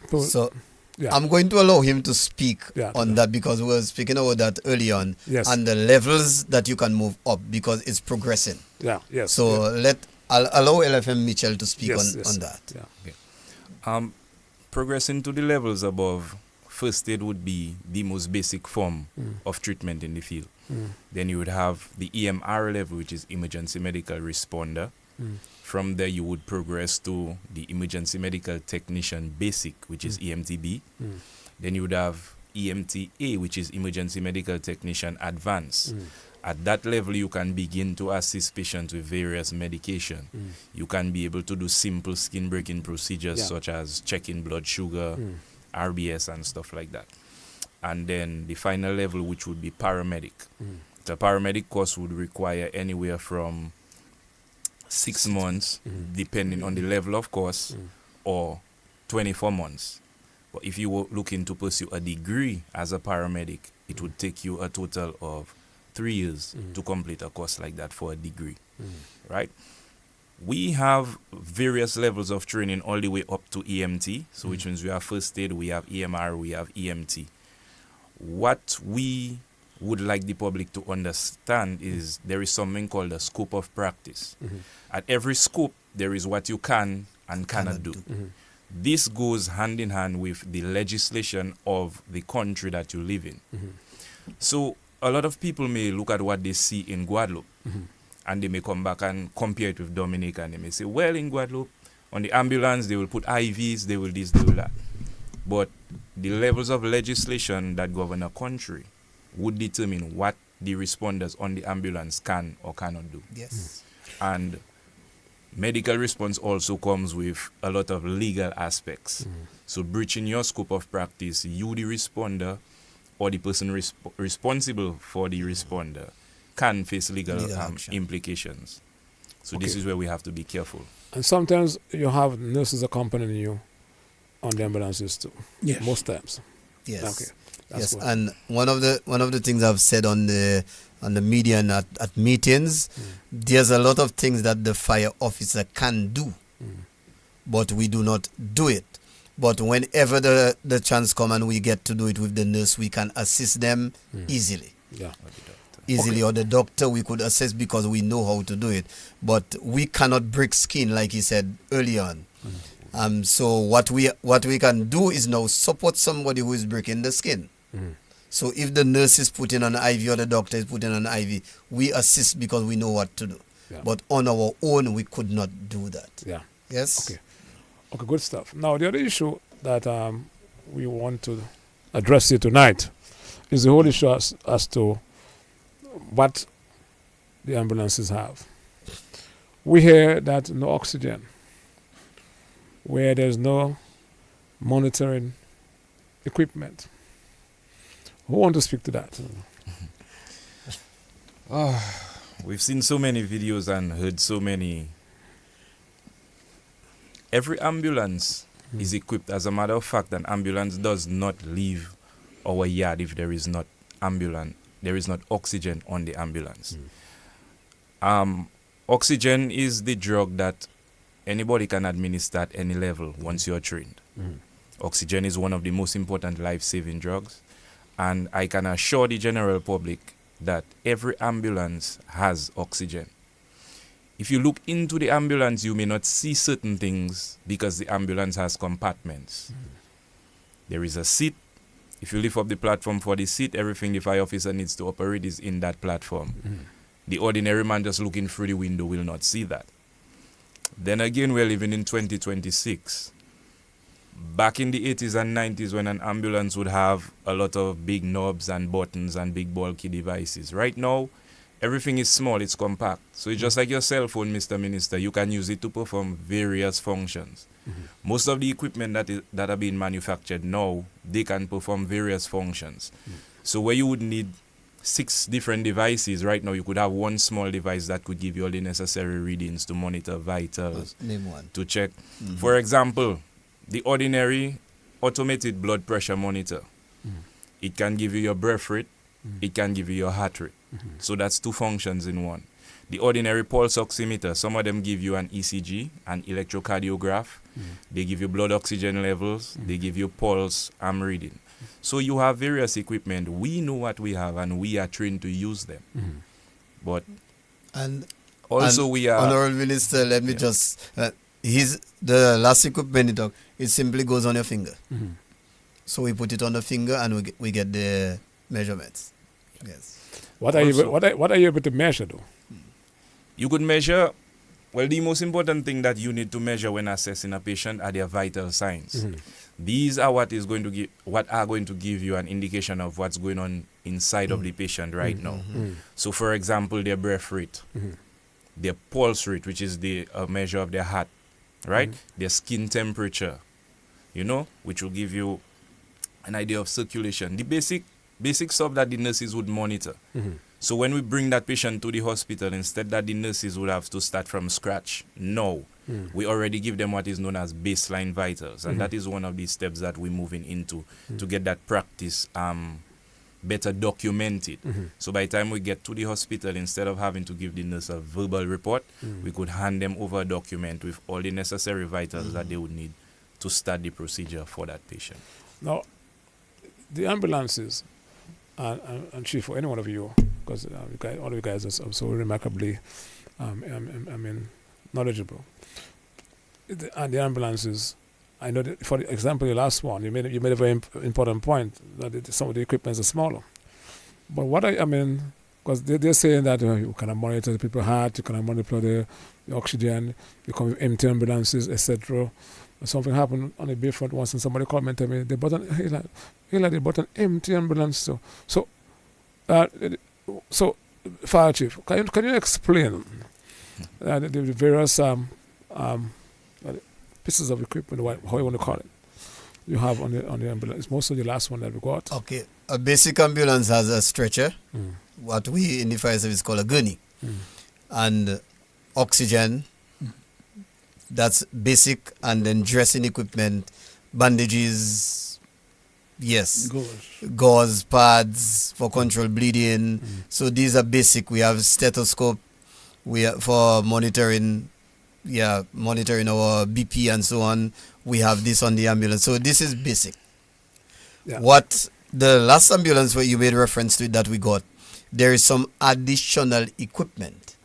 Yeah. I'm going to allow him to speak Yeah. on that, because we were speaking about that early on, Yes. and the levels that you can move up, because it's progressing. Yeah. Yes. So I'll allow LFM Mitchell to speak Yes, on, yes. on that. Yeah. Progressing to the levels above, first aid would be the most basic form of treatment in the field. Then you would have the EMR level, which is emergency medical responder. From there, you would progress to the emergency medical technician basic, which is EMTB. Then you would have EMTA, which is emergency medical technician advanced. At that level, you can begin to assist patients with various medication. You can be able to do simple skin breaking procedures such as checking blood sugar, RBS, and stuff like that. And then the final level, which would be paramedic. The paramedic course would require anywhere from 6 months, depending on the level of course, or 24 months. But if you were looking to pursue a degree as a paramedic, it would take you a total of 3 years to complete a course like that for a degree, right? We have various levels of training all the way up to EMT, so which means we have first aid, we have EMR, we have EMT. What we would like the public to understand is there is something called a scope of practice. At every scope, there is what you can and cannot do. This goes hand in hand with the legislation of the country that you live in. So a lot of people may look at what they see in Guadeloupe and they may come back and compare it with Dominica, and they may say, well, in Guadeloupe, on the ambulance, they will put IVs, they will this, they will that. But the levels of legislation that govern a country would determine what the responders on the ambulance can or cannot do. Yes. And medical response also comes with a lot of legal aspects. So breaching your scope of practice, you the responder or the person responsible for the responder can face legal action. implications. So Okay. this is where we have to be careful. And sometimes you have nurses accompanying you on the ambulances too. Yes. Most times. Yes. Okay. That's Yes, good. and one of the things I've said on the media and at meetings, there's a lot of things that the fire officer can do, but we do not do it. But whenever the chance come and we get to do it with the nurse, we can assist them easily. Yeah. Or the doctor we could assist because we know how to do it. But we cannot break skin like he said early on. So what we can do is now support somebody who is breaking the skin. So if the nurse is putting on an IV or the doctor is putting on an IV, we assist because we know what to do. Yeah. But on our own, we could not do that. Yeah. Yes? Okay. Okay, good stuff. Now, the other issue that we want to address here tonight is the whole issue as to what the ambulances have. We hear that no oxygen, where there's no monitoring equipment. Who want to speak to that? We've seen so many videos and heard so many. Every ambulance is equipped. As a matter of fact, an ambulance does not leave our yard if there is not oxygen on the ambulance. Oxygen is the drug that anybody can administer at any level once you're trained. Oxygen is one of the most important life-saving drugs, and I can assure the general public that every ambulance has oxygen. If you look into the ambulance, you may not see certain things because the ambulance has compartments. There is a seat. If you lift up the platform for the seat, everything the fire officer needs to operate is in that platform. The ordinary man just looking through the window will not see that. Then again, we're living in 2026. Back in the 80s and 90s, when an ambulance would have a lot of big knobs and buttons and big bulky devices. Right now, everything is small, it's compact. So it's just like your cell phone, Mr. Minister. You can use it to perform various functions. Most of the equipment that are being manufactured now, they can perform various functions. So where you would need 6 different devices, right now you could have one small device that could give you all the necessary readings to monitor vitals, Name one. to check. For example, the ordinary automated blood pressure monitor. It can give you your breath rate, it can give you your heart rate. So that's 2 functions in one. The ordinary pulse oximeter, some of them give you an ECG, an electrocardiograph. They give you blood oxygen levels, they give you pulse reading. So you have various equipment. We know what we have and we are trained to use them. But And also we are... Honorable Minister, let me just... the last equipment he talk, it simply goes on your finger. So we put it on the finger and we get the measurements. Yes. What are you able to measure though? You could measure, well, the most important thing that you need to measure when assessing a patient are their vital signs. These are what are going to give you an indication of what's going on inside of the patient right now. So for example, their breath rate, their pulse rate, which is the measure of their heart, right? Their skin temperature, which will give you an idea of circulation. The basic stuff that the nurses would monitor. So when we bring that patient to the hospital, instead that the nurses would have to start from scratch, no. We already give them what is known as baseline vitals. And that is one of the steps that we're moving into to get that practice better documented. So by the time we get to the hospital, instead of having to give the nurse a verbal report, we could hand them over a document with all the necessary vitals that they would need to start the procedure for that patient. Now, the ambulances, and Chief, for any one of you, because all of you guys are so remarkably knowledgeable. And the ambulances, I know that, for example, the last one, you made a very important point that some of the equipment are smaller. But what because they're saying that you can monitor the people's heart, you can monitor the oxygen, you can empty ambulances, etc. Something happened on the Bayfront once, and somebody called me and told me they bought an empty ambulance. So, Fire Chief, can you explain the various pieces of equipment, how you want to call it, you have on the ambulance? It's mostly the last one that we got. Okay, a basic ambulance has a stretcher, what we in the fire service call a gurney, and oxygen. That's basic, and then dressing equipment, bandages, yes, gauze, pads for control bleeding. So these are basic. We have stethoscope, we have for monitoring our BP and so on. We have this on the ambulance. So this is basic. Yeah. What the last ambulance where you made reference to it that we got, there is some additional equipment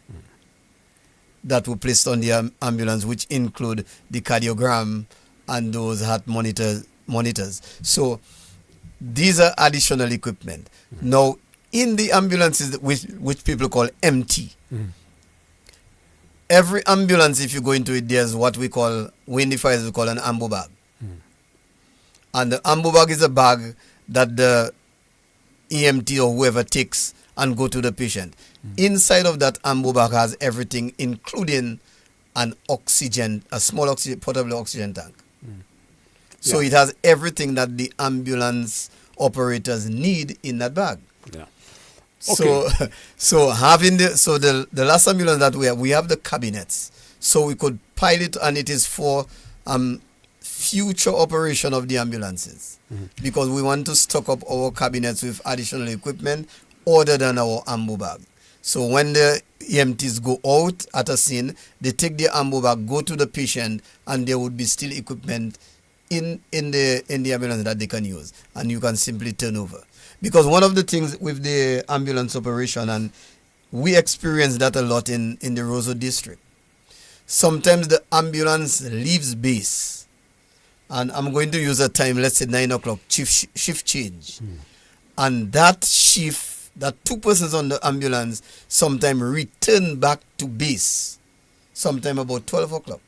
that were placed on the ambulance, which include the cardiogram and those heart monitors. So these are additional equipment. Now, in the ambulances, which people call MT, every ambulance, if you go into it, there's what we in the fires we call an ambo bag. And the ambo bag is a bag that the EMT or whoever takes and go to the patient. Inside of that ambo bag has everything, including an oxygen, a small portable oxygen tank. So it has everything that the ambulance operators need in that bag. Yeah. Okay. So the last ambulance that we have the cabinets, so we could pilot, and it is for future operation of the ambulances, because we want to stock up our cabinets with additional equipment other than our ambo bag. So when the EMTs go out at a scene, they take the ambo bag, go to the patient, and there would be still equipment in the ambulance that they can use, and you can simply turn over. Because one of the things with the ambulance operation, and we experience that a lot in the Roseau district, sometimes the ambulance leaves base, and I'm going to use a time, let's say 9 o'clock, shift change. And that shift, that 2 persons on the ambulance sometime return back to base sometime about 12 o'clock.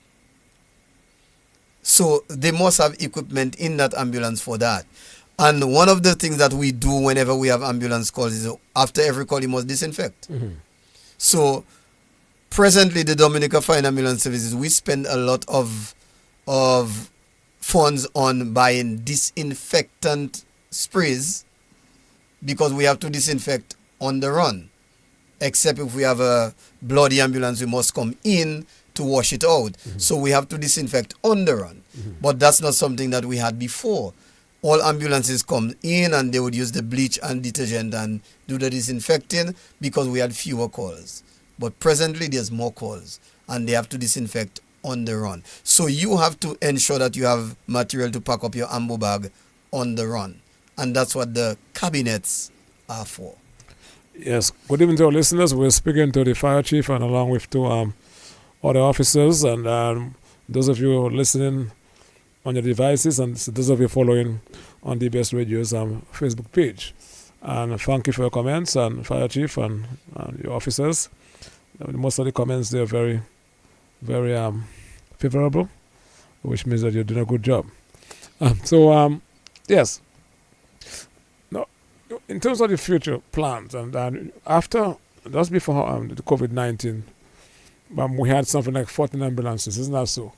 So they must have equipment in that ambulance for that. And one of the things that we do whenever we have ambulance calls is after every call you must disinfect. So presently the Dominica Fire and Ambulance Services, we spend a lot of funds on buying disinfectant sprays, because we have to disinfect on the run. Except if we have a bloody ambulance, we must come in to wash it out. So we have to disinfect on the run. But that's not something that we had before. All ambulances come in and they would use the bleach and detergent and do the disinfecting, because we had fewer calls. But presently there's more calls and they have to disinfect on the run. So you have to ensure that you have material to pack up your ambo bag on the run. And that's what the cabinets are for. Yes. Good evening to our listeners. We're speaking to the fire chief and along with 2 other officers, and those of you listening on your devices, and those of you following on DBS Radio's Facebook page. And thank you for your comments, and fire chief and your officers. Most of the comments, they're very, very favorable, which means that you're doing a good job. Yes. Now, in terms of the future plans, and after, just before the COVID-19, we had something like 14 ambulances, isn't that so,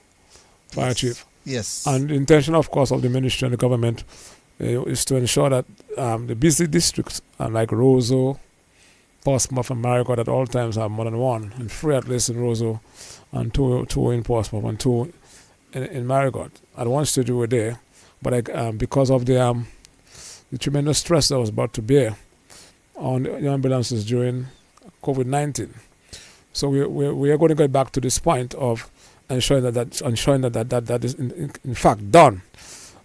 Fire Chief? Yes. And the intention, of course, of the ministry and the government is to ensure that the busy districts like Roseau, Portsmouth, and Marigot at all times have more than one, and 3 at least in Roseau, and two in Portsmouth, and 2 in Marigot. At one stage we were there, but because of the tremendous stress that was about to bear on the ambulances during COVID-19. So we are going to get back to this point of ensuring that is in fact done.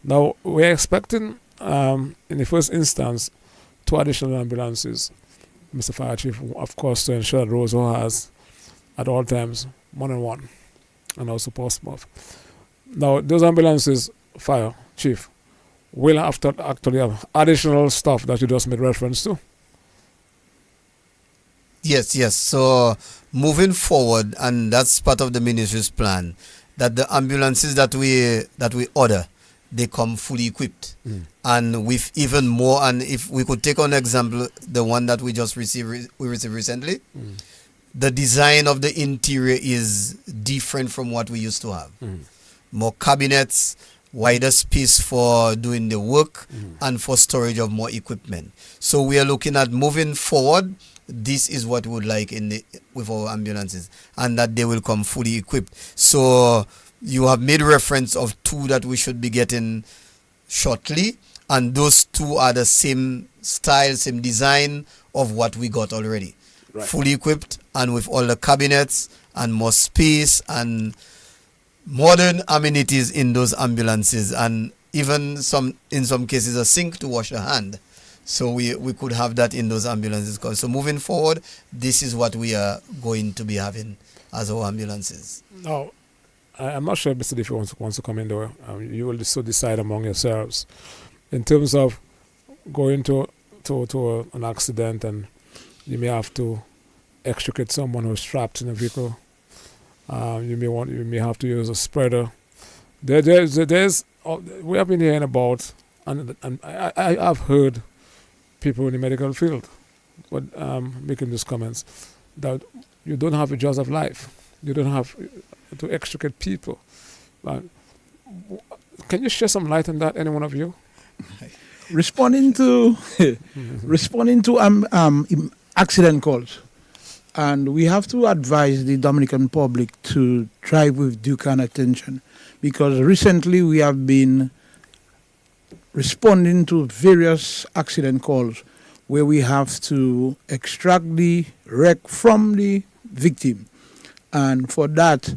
Now we're expecting in the first instance 2 additional ambulances, Mr. Fire Chief, of course, to ensure that Roseau has at all times more than one, and also Portsmouth. Now those ambulances, Fire Chief, will have to actually have additional stuff that you just made reference to. Yes. So moving forward, and that's part of the ministry's plan, that the ambulances that we order, they come fully equipped, and with even more. And if we could take on example the one that we received recently, the design of the interior is different from what we used to have. More cabinets, wider space for doing the work, and for storage of more equipment. So we are looking at moving forward. This is what we would like with our ambulances, and that they will come fully equipped. So you have made reference of 2 that we should be getting shortly, and those 2 are the same style, same design of what we got already. Right. Fully equipped and with all the cabinets and more space and modern amenities in those ambulances, and even in some cases a sink to wash the hand. So we could have that in those ambulances. So moving forward, this is what we are going to be having as our ambulances. Now, I'm not sure if Mr. Diffie wants to come in there. You will so decide among yourselves. In terms of going to an accident and you may have to extricate someone who's trapped in a vehicle. You may have to use a spreader. There's we have been hearing about, and I've heard people in the medical field, but making these comments that you don't have a jaws of life. You don't have to extricate people. Can you shed some light on that, any one of you? Responding to accident calls, and we have to advise the Dominican public to drive with due care and attention, because recently we have been responding to various accident calls where we have to extract the wreck from the victim, and for that,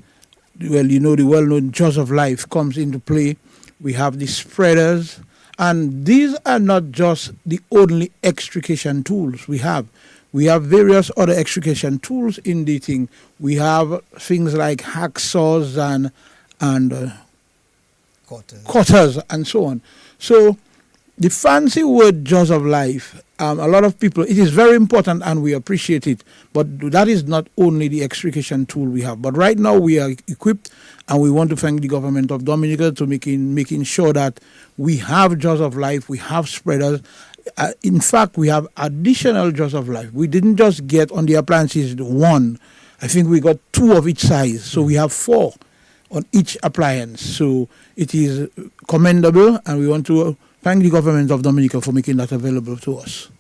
well, the well-known jaws of life comes into play. We have the spreaders. And these are not just the only extrication tools we have. We have various other extrication tools in the thing. We have things like hacksaws and cutters and so on. So the fancy word jaws of life, a lot of people, it is very important and we appreciate it, but that is not only the extrication tool we have. But right now we are equipped, and we want to thank the government of Dominica to making sure that we have jaws of life, we have spreaders. In fact, we have additional jaws of life. We didn't just get on the appliances 1. I think we got 2 of each size. So we have 4 on each appliance. So it is commendable, and we want to thank the government of Dominica for making that available to us.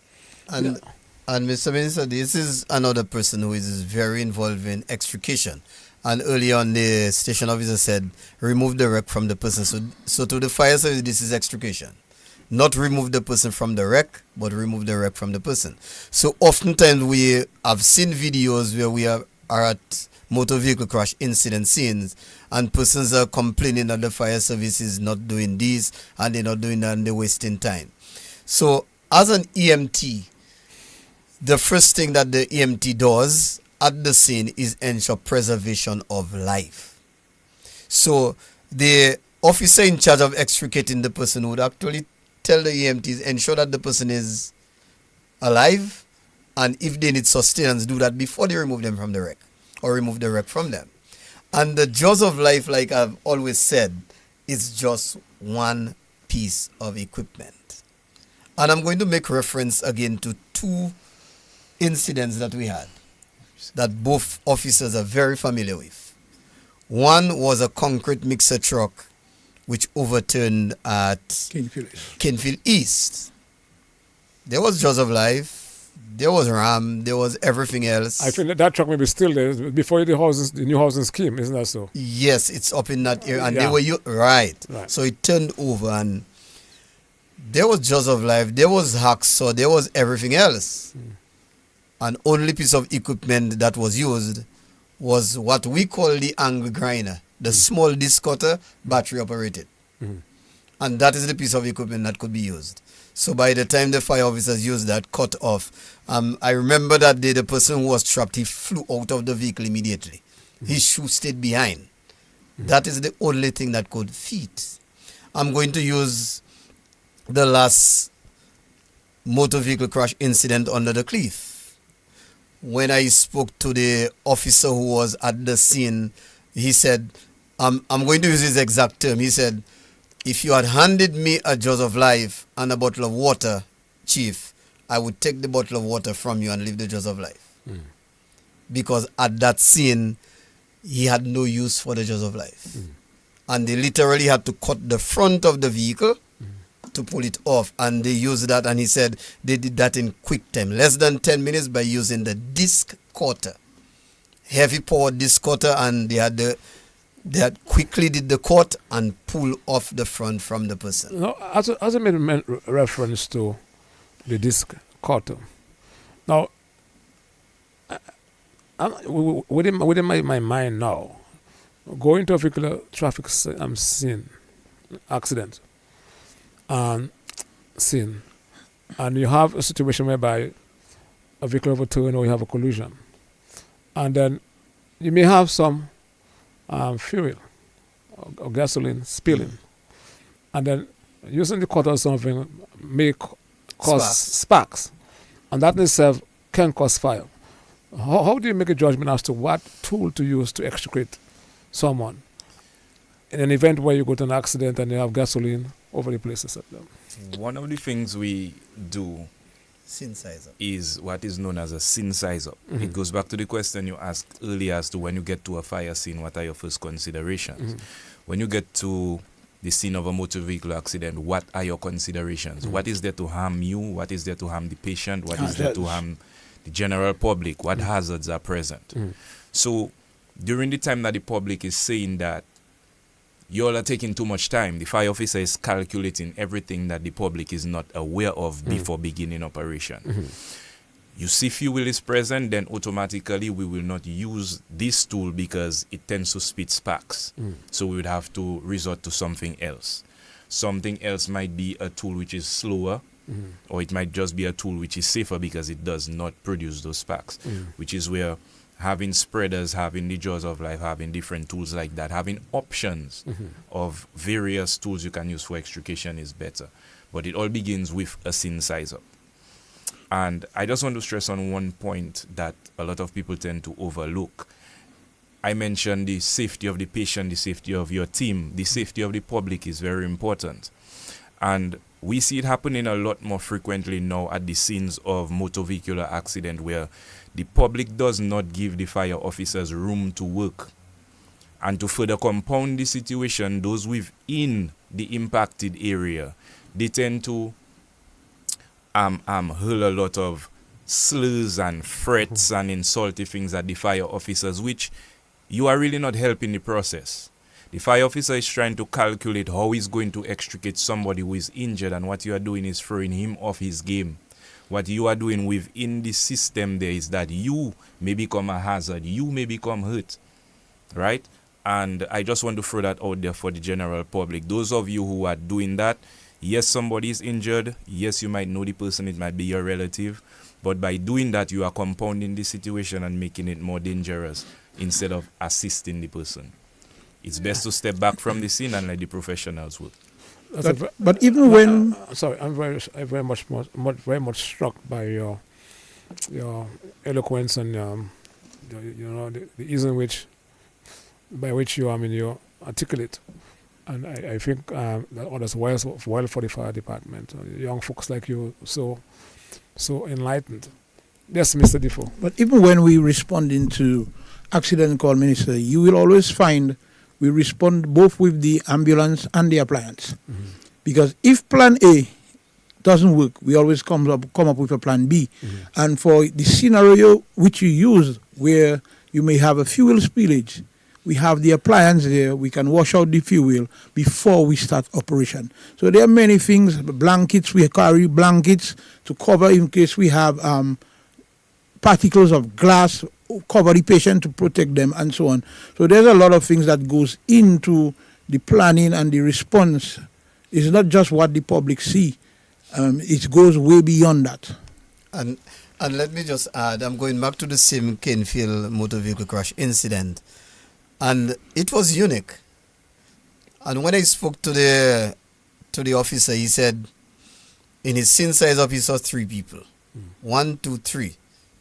And Mr. Minister, this is another person who is very involved in extrication. And earlier on, the station officer said, remove the wreck from the person. So to the fire service, this is extrication. Not remove the person from the wreck, but remove the wreck from the person. So oftentimes we have seen videos where we are at motor vehicle crash incident scenes, and persons are complaining that the fire service is not doing this and they're not doing that and they're wasting time. So as an EMT, the first thing that the EMT does at the scene is ensure preservation of life. So the officer in charge of extricating the person would actually tell the EMTs, ensure that the person is alive, and if they need sustenance, do that before they remove them from the wreck or remove the wreck from them. And the jaws of life, like I've always said, is just one piece of equipment. And I'm going to make reference again to 2 incidents that we had that both officers are very familiar with. One was a concrete mixer truck which overturned at Kenfield East. There was jaws of life, there was RAM, there was everything else. I feel that truck may be still there before the new housing scheme, isn't that so? Yes, it's up in that area, and they were right. So it turned over, and there was jaws of life, there was hacksaw, there was everything else. And only piece of equipment that was used was what we call the angle grinder, the small disc cutter, battery operated. And that is the piece of equipment that could be used. So by the time the fire officers used that, cut off, I remember that day the person who was trapped, he flew out of the vehicle immediately. His shoe stayed behind. That is the only thing that could fit. I'm going to use the last motor vehicle crash incident under the cliff. When I spoke to the officer who was at the scene, he said, I'm going to use his exact term. He said, if you had handed me a jaws of life and a bottle of water, Chief, I would take the bottle of water from you and leave the jaws of life. Because at that scene, he had no use for the jaws of life. and they literally had to cut the front of the vehicle to pull it off, and they used that, and he said they did that in quick time, less than 10 minutes, by using the disc cutter, heavy power disc cutter, and they had quickly did the cut and pull off the front from the person. Now, as I made reference to the disc cutter, now within my mind now, going to a particular traffic scene, accident, scene, and you have a situation whereby a vehicle overturned or you have a collision, and then you may have some fuel or gasoline spilling, and then using the cutter or something may cause sparks, and that in itself can cause fire. How do you make a judgment as to what tool to use to extricate someone in an event where you go to an accident and you have gasoline over the place, etc.? One of the things we do Synthesizer is what is known as a synthesizer. Mm-hmm. It goes back to the question you asked earlier as to when you get to a fire scene, what are your first considerations? Mm-hmm. When you get to the scene of a motor vehicle accident, what are your considerations? Mm-hmm. What is there to harm you? What is there to harm the patient? What is there to harm the general public? What hazards are present? Mm-hmm. So during the time that the public is saying that you all are taking too much time, the fire officer is calculating everything that the public is not aware of before beginning operation. Mm-hmm. You see fuel is present, then automatically we will not use this tool because it tends to spit sparks. So we would have to resort to something else. Something else might be a tool which is slower, or it might just be a tool which is safer because it does not produce those sparks, which is where having spreaders, having the jaws of life, having different tools like that, having options of various tools you can use for extrication is better. But it all begins with a synthesizer. And I just want to stress on one point that a lot of people tend to overlook. I mentioned the safety of the patient, the safety of your team, the safety of the public is very important. And we see it happening a lot more frequently now at the scenes of motor vehicular accident, where the public does not give the fire officers room to work. And to further compound the situation, those within the impacted area, they tend to hurl a lot of slurs and threats and insulting things at the fire officers, which you are really not helping the process. The fire officer is trying to calculate how he's going to extricate somebody who is injured, and what you are doing is throwing him off his game. What you are doing within the system there is that you may become a hazard, you may become hurt, right? And I just want to throw that out there for the general public. Those of you who are doing that, yes, somebody is injured, yes, you might know the person, it might be your relative, but by doing that, you are compounding the situation and making it more dangerous instead of assisting the person. It's best to step back from the scene and let the professionals work. But even when sorry, I'm very much struck by your eloquence and the ease in which by which you you articulate, and I think that orders well for the fire department. Young folks like you, so enlightened. Yes, Mr. Defoe. But even when we respond into accident call, Minister, you will always find we respond both with the ambulance and the appliance. Because if plan A doesn't work, we always come up with a plan B. And for the scenario which you use, where you may have a fuel spillage, we have the appliance there, we can wash out the fuel before we start operation. So there are many things, blankets, we carry blankets to cover in case we have particles of glass, cover the patient to protect them and so on. So there's a lot of things that goes into the planning and the response. It's not just what the public see. It goes way beyond that. And let me just add, I'm going back to the same Canefield motor vehicle crash incident. And it was unique. And when I spoke to the officer, he said in his scene size up, he saw 3 people. 1, 2, 3.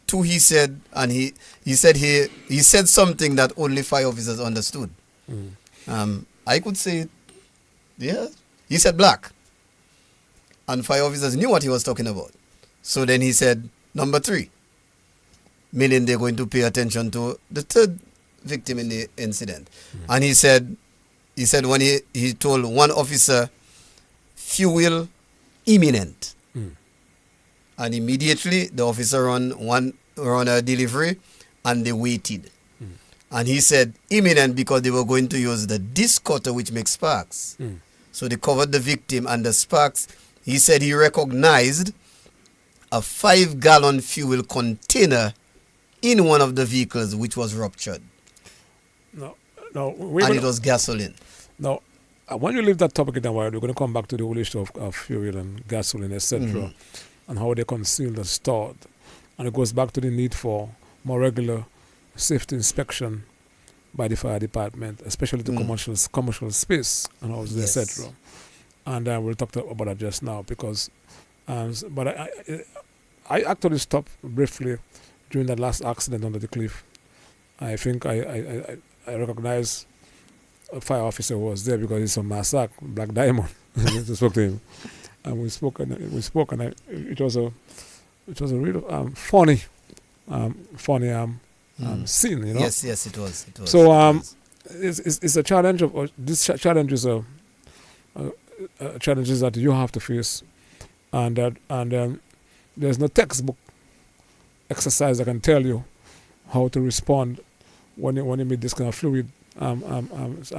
2, he said, and he said something that only fire officers understood. I could say, yeah, he said black. And fire officers knew what he was talking about. So then he said, number 3, meaning they're going to pay attention to the 3rd victim in the incident. And he said He said when he told one officer, fuel imminent. And immediately the officer run a delivery and they waited. And he said imminent because they were going to use the disc cutter which makes sparks. So they covered the victim and the sparks. He said he recognized a 5-gallon fuel container in one of the vehicles which was ruptured. No, And it was gasoline. Now, when you leave that topic in a while, we're going to come back to the whole issue of fuel and gasoline, etc., and how they're concealed and stored. And it goes back to the need for more regular safety inspection by the fire department, especially the commercial space and houses, Yes. etc. And we'll talk about that just now because, but I actually stopped briefly during that last accident under the cliff. I think I recognize a fire officer who was there because he's from Massac, Black Diamond. I spoke to him, and we spoke, and it was a real funny scene, you know. Yes, it was. So it's a challenge this challenge is challenges that you have to face, and there's no textbook exercise that can tell you how to respond when you meet this kind of fluid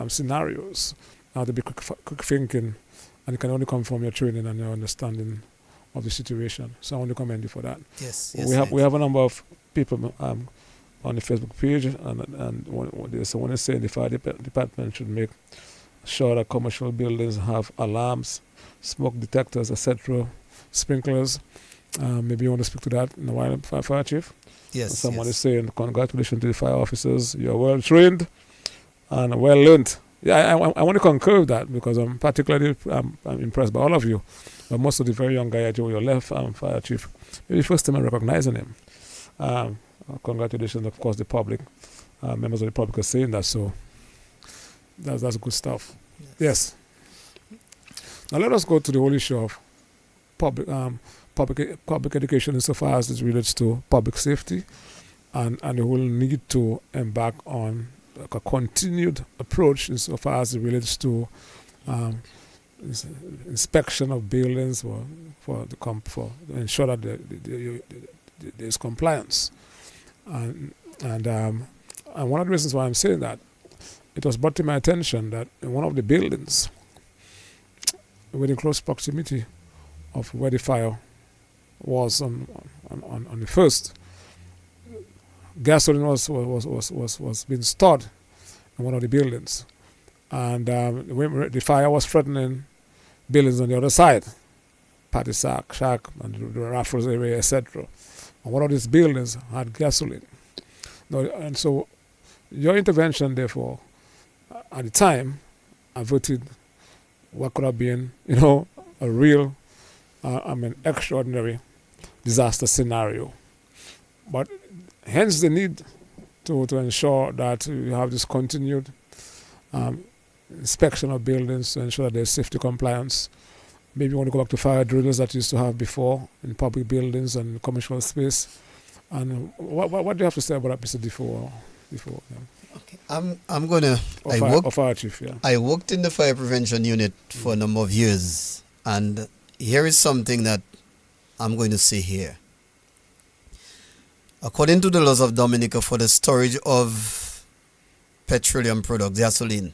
scenarios. How to be quick thinking, and it can only come from your training and your understanding of the situation. So I want to commend you for that. Yes. We have a number of people on the Facebook page, and there's someone is saying the fire department should make sure that commercial buildings have alarms, smoke detectors, etc., sprinklers. Maybe you want to speak to that in a while, Fire Chief? Yes. Someone is saying, congratulations to the fire officers. You're well trained and well learned. Yeah, I want to concur with that because I'm particularly I'm impressed by all of you. But most of the very young guy at your left, Fire Chief, maybe first time I'm recognizing him. Congratulations, of course, the public. Members of the public are saying that, so that's good stuff. Yes. Now let us go to the whole issue of public education insofar as it relates to public safety and the whole need to embark on a continued approach insofar as it relates to inspection of buildings for ensure that there is compliance. And one of the reasons why I'm saying that, it was brought to my attention that in one of the buildings, within close proximity of where the fire was on the first, gasoline was being stored in one of the buildings, and the fire was threatening buildings on the other side, Patty Shack, and the Raffles area, etc. And one of these buildings had gasoline. And so your intervention, therefore, at the time, averted what could have been, a real, extraordinary disaster scenario. But hence the need to ensure that you have this continued inspection of buildings to ensure that there's safety compliance. Maybe you want to go back to fire drills that you used to have before in public buildings and commercial space. And what do you have to say about that, Mr. Defoe? Okay. I'm gonna. Fire Chief, yeah. I worked in the fire prevention unit for a number of years, and here is something that I'm going to say here. According to the laws of Dominica, for the storage of petroleum products, gasoline,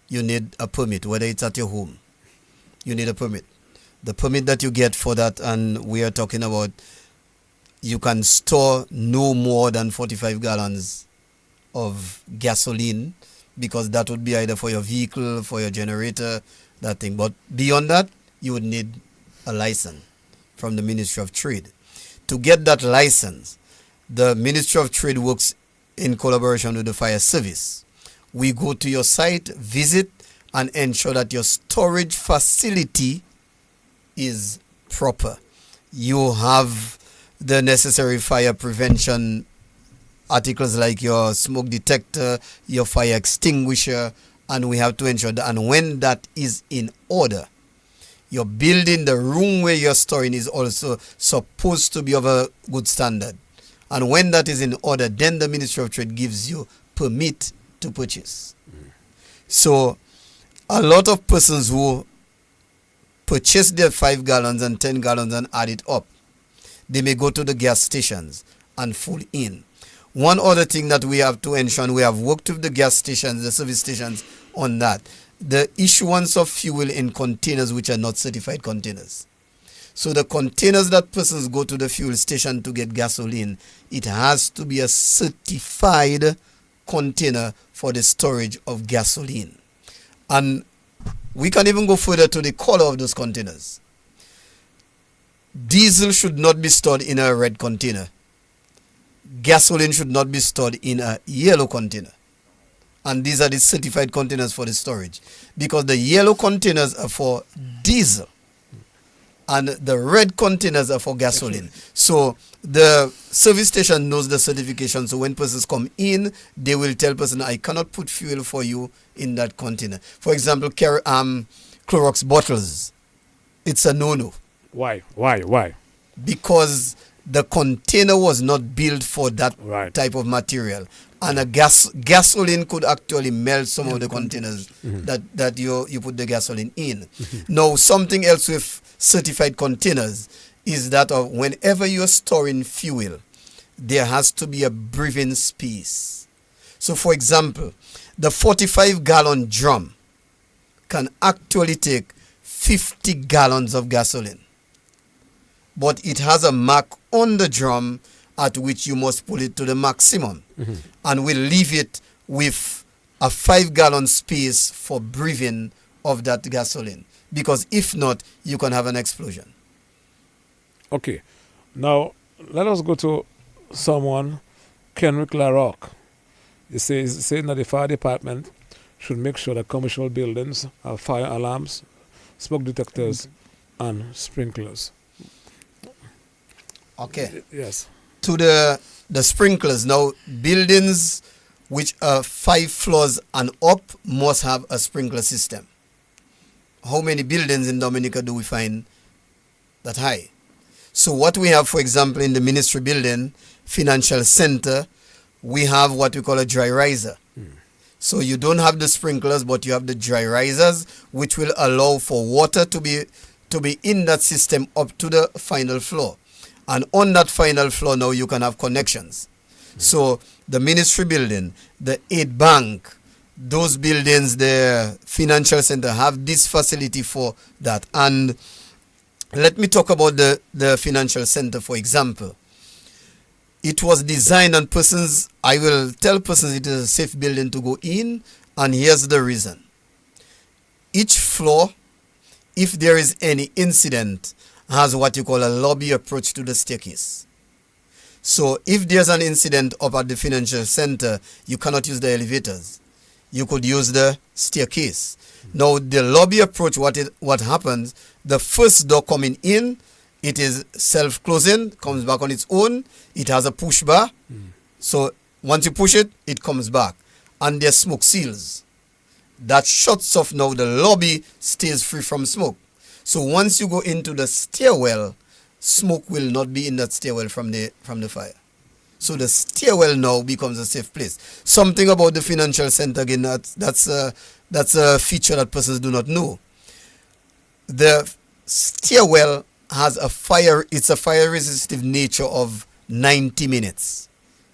you need a permit, whether it's at your home. You need a permit. The permit that you get for that, and we are talking about, you can store no more than 45 gallons of gasoline, because that would be either for your vehicle, for your generator, that thing. But beyond that, you would need a license from the Ministry of Trade. To get that license, the Ministry of Trade works in collaboration with the fire service. We go to your site, visit, and ensure that your storage facility is proper. You have the necessary fire prevention articles like your smoke detector, your fire extinguisher, and we have to ensure that, and when that is in order, your building, the room where you're storing is also supposed to be of a good standard. And when that is in order, then the Ministry of Trade gives you permit to purchase. So a lot of persons who purchase their 5 gallons and 10 gallons and add it up, they may go to the gas stations and full in. One other thing that we have to ensure, and we have worked with the gas stations, the service stations on that, the issuance of fuel in containers which are not certified containers. So the containers that persons go to the fuel station to get gasoline, it has to be a certified container for the storage of gasoline. And we can even go further to the color of those containers. Diesel should not be stored in a red container. Gasoline should not be stored in a yellow container. And these are the certified containers for the storage. Because the yellow containers are for diesel. And the red containers are for gasoline. So the service station knows the certification. So when persons come in, they will tell person, I cannot put fuel for you in that container. For example, Clorox bottles. It's a no-no. Why? Because the container was not built for that type of material. And a gasoline could actually melt some of the containers that you put the gasoline in. Now, something else with certified containers is that whenever you're storing fuel, there has to be a breathing space. So, for example, the 45-gallon drum can actually take 50 gallons of gasoline. But it has a mark on the drum at which you must pull it to the maximum. And we'll leave it with a 5-gallon space for breathing of that gasoline. Because if not, you can have an explosion. Okay. Now, let us go to someone, Kenrick LaRock. He says, saying that the fire department should make sure that commercial buildings have fire alarms, smoke detectors, and sprinklers. Okay. Yes. To the sprinklers. Now, buildings which are 5 floors and up must have a sprinkler system. How many buildings in Dominica do we find that high? So what we have, for example, in the ministry building, financial center, we have what we call a dry riser. So you don't have the sprinklers, but you have the dry risers, which will allow for water to be in that system up to the final floor. And on that final floor now you can have connections. So the ministry building, the aid bank, those buildings, the financial center have this facility for that. And let me talk about the financial center, for example. It was designed and persons, I will tell persons it is a safe building to go in, and here's the reason. Each floor, if there is any incident, has what you call a lobby approach to the staircase. So if there's an incident up at the financial center, you cannot use the elevators. You could use the staircase. Now the lobby approach, what happens, the first door coming in, it is self-closing, comes back on its own. It has a push bar. So once you push it, it comes back. And there's smoke seals. That shuts off now. The lobby stays free from smoke. So once you go into the stairwell, smoke will not be in that stairwell from the fire. So the stairwell now becomes a safe place. Something about the financial center, again, that's a feature that persons do not know. The stairwell has it's a fire resistive nature of 90 minutes.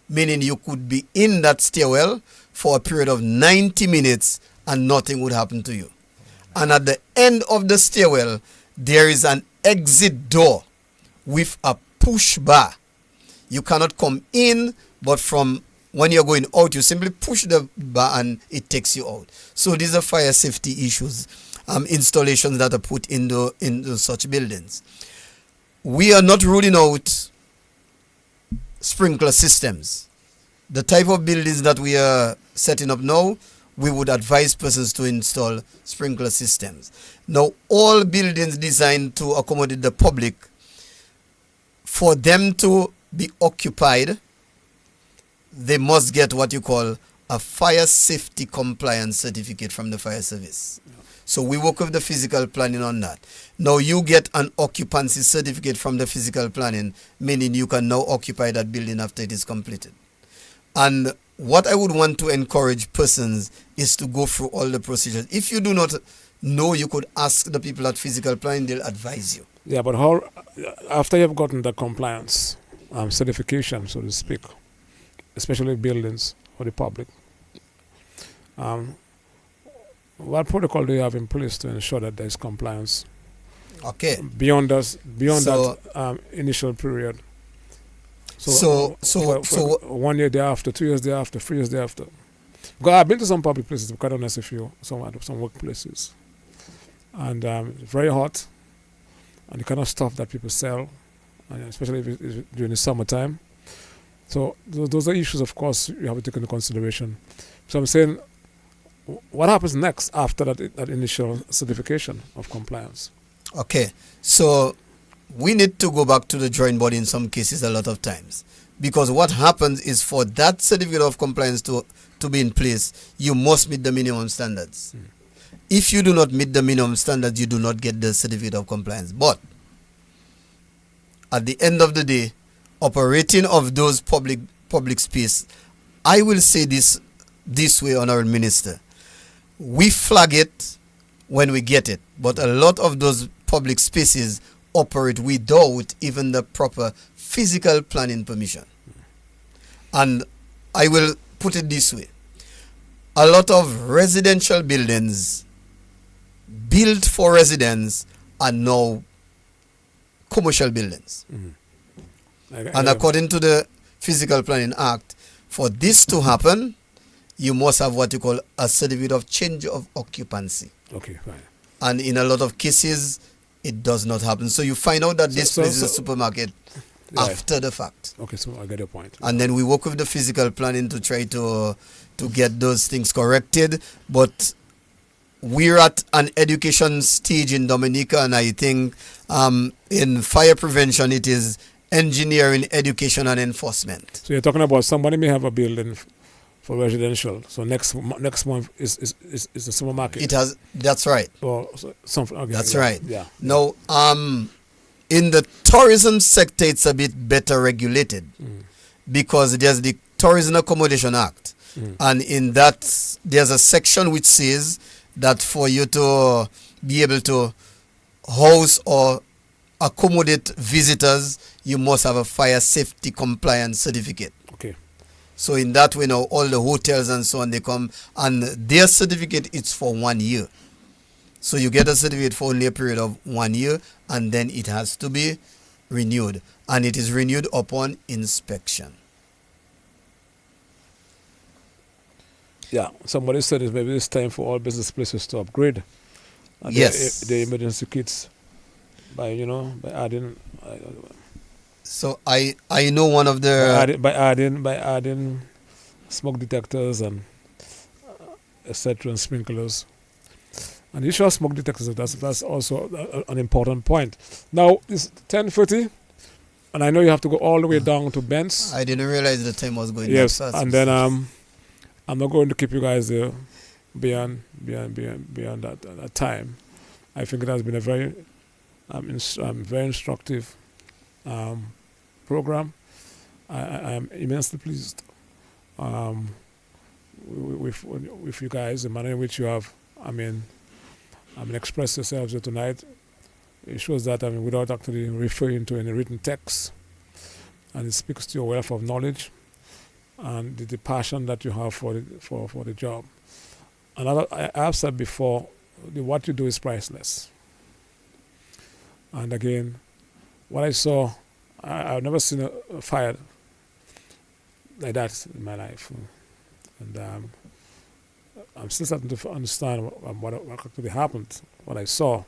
Meaning you could be in that stairwell for a period of 90 minutes and nothing would happen to you. And at the end of the stairwell, there is an exit door with a push bar. You cannot come in, but from when you're going out, you simply push the bar and it takes you out. So these are fire safety issues, installations that are put into such buildings. We are not ruling out sprinkler systems. The type of buildings that we are setting up now, we would advise persons to install sprinkler systems. Now, all buildings designed to accommodate the public, for them to be occupied, they must get what you call a fire safety compliance certificate from the fire service. So we work with the physical planning on that. Now you get an occupancy certificate from the physical planning, meaning you can now occupy that building after it is completed. And what I would want to encourage persons is to go through all the procedures. If you do not know, you could ask the people at physical planning, they'll advise you. Yeah, but how, after you've gotten the compliance certification, so to speak, especially buildings or the public, what protocol do you have in place to ensure that there's compliance Okay. beyond So- that initial period? So 1 year thereafter, 2 years thereafter, 3 years thereafter. Because I've been to some public places, to be quite honest with you, some workplaces, and it's very hot, and the kind of stuff that people sell, and especially if it's during the summertime. So those are issues, of course, you have to take into consideration. So I'm saying, what happens next after that initial certification of compliance? Okay, so we need to go back to the drawing board in some cases a lot of times, because what happens is for that certificate of compliance to be in place, you must meet the minimum standards. If you do not meet the minimum standards, you do not get the certificate of compliance. But at the end of the day, operating of those public space, I will say this way, Honorable Minister, we flag it when we get it, but a lot of those public spaces operate without even the proper physical planning permission. And I will put it this way. A lot of residential buildings built for residents are now commercial buildings. And according to the Physical Planning Act, for this to happen, you must have what you call a certificate of change of occupancy. Okay, fine. And in a lot of cases, it does not happen. So you find out that this place is a supermarket after the fact. Okay, so I get your point. And then we work with the physical planning to try to get those things corrected. But we're at an education stage in Dominica, and I think in fire prevention, it is engineering, education, and enforcement. So you're talking about somebody may have a building for residential. So next month is the supermarket. That's right. Or something. Okay, That's right. Yeah. Now, in the tourism sector, it's a bit better regulated because there's the Tourism Accommodation Act. And in that, there's a section which says that for you to be able to house or accommodate visitors, you must have a fire safety compliance certificate. Okay. So in that way now, all the hotels and so on, they come, and their certificate is for 1 year. So you get a certificate for only a period of 1 year, and then it has to be renewed. And it is renewed upon inspection. Yeah, somebody said it maybe it's time for all business places to upgrade. Yes. The emergency kits by adding. So I know one of the by adding smoke detectors and etc. and sprinklers. And the issue of smoke detectors, that's also an important point. Now it's 10:30, and I know you have to go all the way down to Benz. I didn't realize the time was going. Yes, that fast. and then I'm not going to keep you guys there beyond that time. I think it has been a very very instructive program. I am immensely pleased with you guys, the manner in which you have expressed yourselves here tonight. It shows that without actually referring to any written text, and it speaks to your wealth of knowledge and the passion that you have for the job. And I have said before, what you do is priceless. And again, what I saw, I've never seen a fire like that in my life. And I'm still starting to understand what actually happened, what I saw,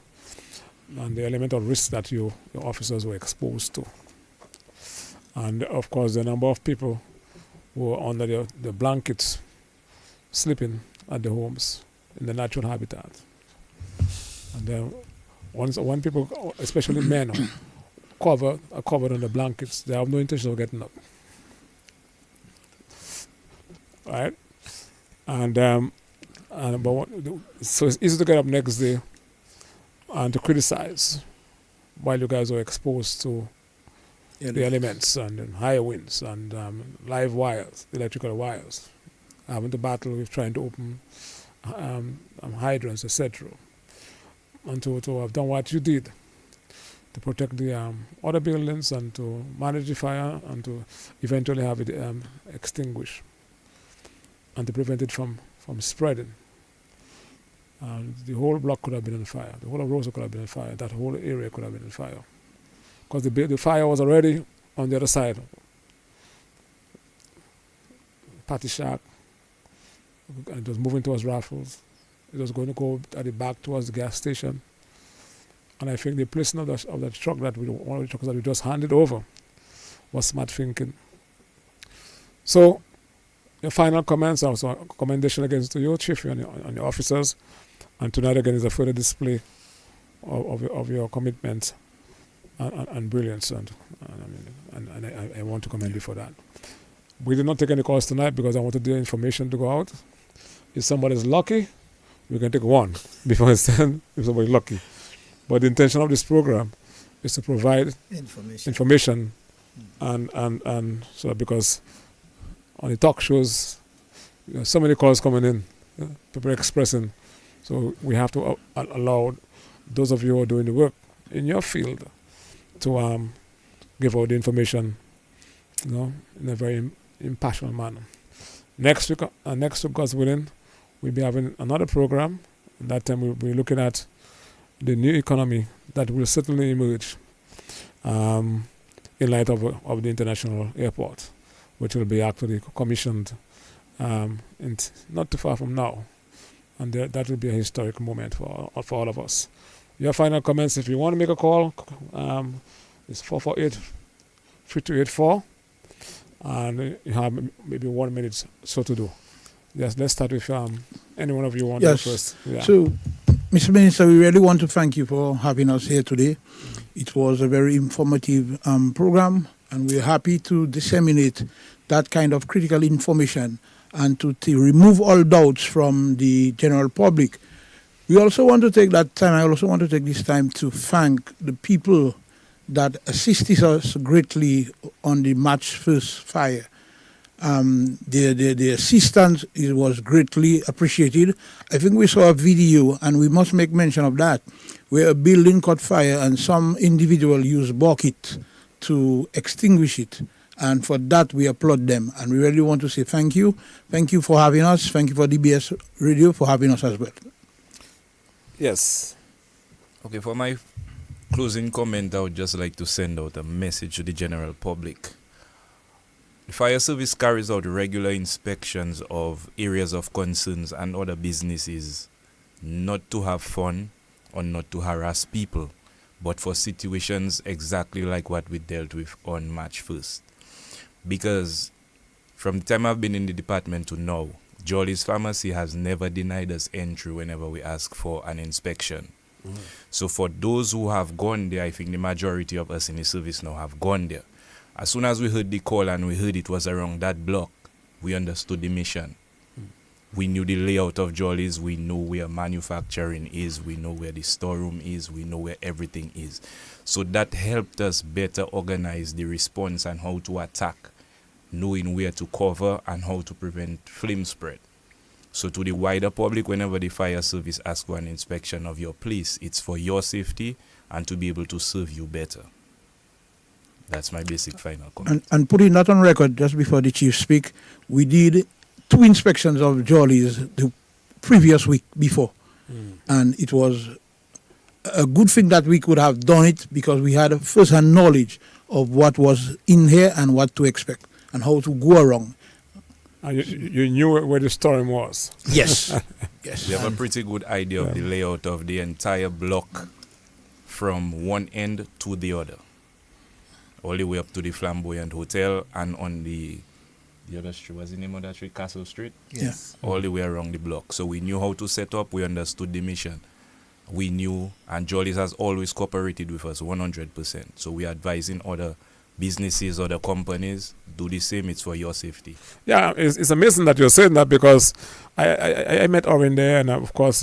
and the element of risk that your officers were exposed to. And of course, the number of people who were under the blankets, sleeping at the homes in the natural habitat. And then when people, especially men, are covered in the blankets, they have no intention of getting up. Right? So it's easy to get up next day and to criticize while you guys are exposed to the elements and high winds and live wires, electrical wires, having to battle with trying to open hydrants, etc. And to have done what you did to protect the other buildings and to manage the fire and to eventually have it extinguished and to prevent it from spreading. The whole block could have been on fire. The whole of Rosa could have been on fire. That whole area could have been on fire. Because the fire was already on the other side. Patty Shack. It was moving towards Raffles. It was going to go at the back towards the gas station. And I think the placing of that truck, one of the trucks that we just handed over, was smart thinking. So, your final comments, also a commendation against you, Chief, and your officers. And tonight again is a further display of your commitment and brilliance. And I want to commend you for that. We did not take any calls tonight because I wanted the information to go out. If somebody's lucky, we can take one before it's 10 if somebody's lucky. But the intention of this program is to provide information and so because on the talk shows, so many calls coming in, people expressing. So we have to allow those of you who are doing the work in your field to give out the information, in a very impassioned manner. Next week, God's willing, we'll be having another program. At that time, we'll be looking at the new economy that will certainly emerge in light of the international airport, which will be actually commissioned not too far from now. And that will be a historic moment for all of us. Your final comments, if you want to make a call, it's 448-3284. And you have maybe 1 minute so to do. Yes, let's start with any one of you want to go first. Yeah. So, Mr. Minister, we really want to thank you for having us here today. It was a very informative program, and we're happy to disseminate that kind of critical information and to remove all doubts from the general public. We also want to take that time, I also want to take this time to thank the people that assisted us greatly on the March 1st fire. The assistance was greatly appreciated. I think we saw a video, and we must make mention of that, where a building caught fire and some individual used bucket to extinguish it. And for that, we applaud them. And we really want to say thank you. Thank you for having us. Thank you for DBS Radio for having us as well. Yes. Okay, for my closing comment, I would just like to send out a message to the general public. The fire service carries out regular inspections of areas of concerns and other businesses, not to have fun or not to harass people, but for situations exactly like what we dealt with on March 1st. Because from the time I've been in the department to now, Jolly's Pharmacy has never denied us entry whenever we ask for an inspection. So for those who have gone there, I think the majority of us in the service now have gone there. As soon as we heard the call and we heard it was around that block, we understood the mission. We knew the layout of Jolly's, we know where manufacturing is, we know where the storeroom is, we know where everything is. So that helped us better organize the response and how to attack, knowing where to cover and how to prevent flame spread. So to the wider public, whenever the fire service asks for an inspection of your place, it's for your safety and to be able to serve you better. That's my basic final comment. And putting that on record, just before the chief speak, we did 2 inspections of Jolly's the previous week before. And it was a good thing that we could have done it because we had first-hand knowledge of what was in here and what to expect and how to go around. And you knew where the storm was. Yes. Yes. We have a pretty good idea of the layout of the entire block from one end to the other. All the way up to the Flamboyant Hotel and on the other street, what's the name of that street? Castle Street? Yes. All the way around the block. So we knew how to set up, we understood the mission. We knew, and Jolly's has always cooperated with us 100%. So we are advising other businesses, other companies, do the same, it's for your safety. Yeah, it's amazing that you're saying that because I met Owen there, and of course,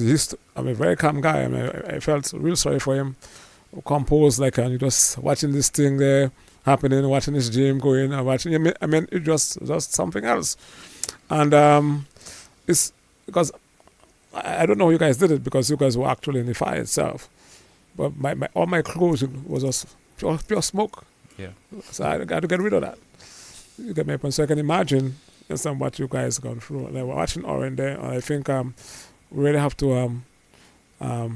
I'm a very calm guy. I felt real sorry for him, composed, like, and just watching this thing there, happening, watching his gym going, watching. I mean, it's just something else. And it's because I don't know how you guys did it because you guys were actually in the fire itself. But all my clothes was just pure smoke. Yeah. So I got to get rid of that. You get my point. So I can imagine what you guys gone through. Like we're watching Oren there. I think we really have to our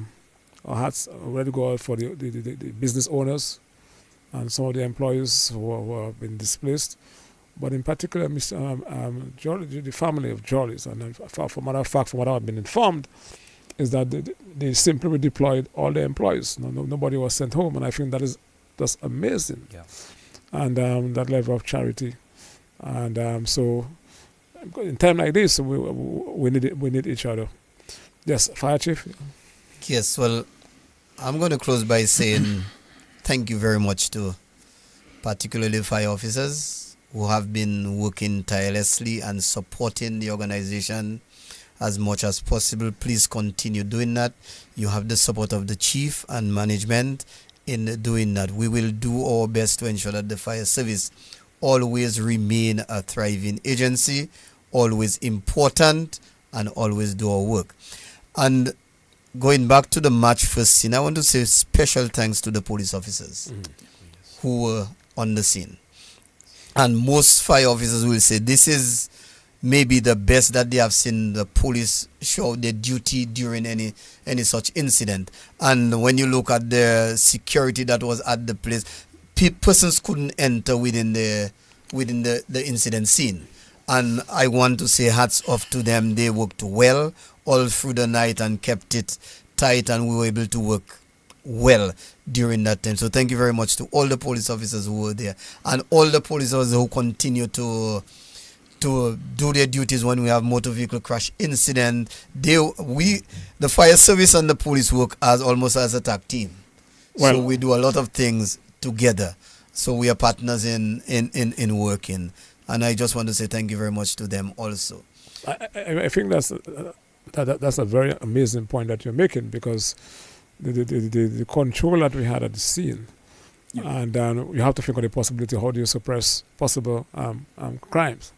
hearts already go out for the business owners and some of the employees who have been displaced. But in particular, Jolly, the family of Jollies, and for matter of fact, from what I've been informed, is that they simply redeployed all their employees. Nobody was sent home, and I think that is just amazing. Yeah. And that level of charity, and so in time like this, we need each other. Yes, Fire Chief. Yes, well, I'm going to close by saying thank you very much to particularly fire officers who have been working tirelessly and supporting the organization as much as possible. Please continue doing that. You have the support of the chief and management in doing that. We will do our best to ensure that the fire service always remain a thriving agency, always important, and always do our work. And going back to the March 1st scene, I want to say special thanks to the police officers who were on the scene. And most fire officers will say this is maybe the best that they have seen the police show their duty during any such incident. And when you look at the security that was at the place, persons couldn't enter within the incident scene. And I want to say hats off to them. They worked well all through the night and kept it tight, and we were able to work well during that time. So thank you very much to all the police officers who were there and all the police officers who continue to do their duties when we have motor vehicle crash incident. The fire service and the police work as almost as a tag team. Well, so we do a lot of things together. So we are partners in working. And I just want to say thank you very much to them also. I think that's a very amazing point that you're making, because the control that we had at the scene, and you have to think of the possibility, how do you suppress possible crimes,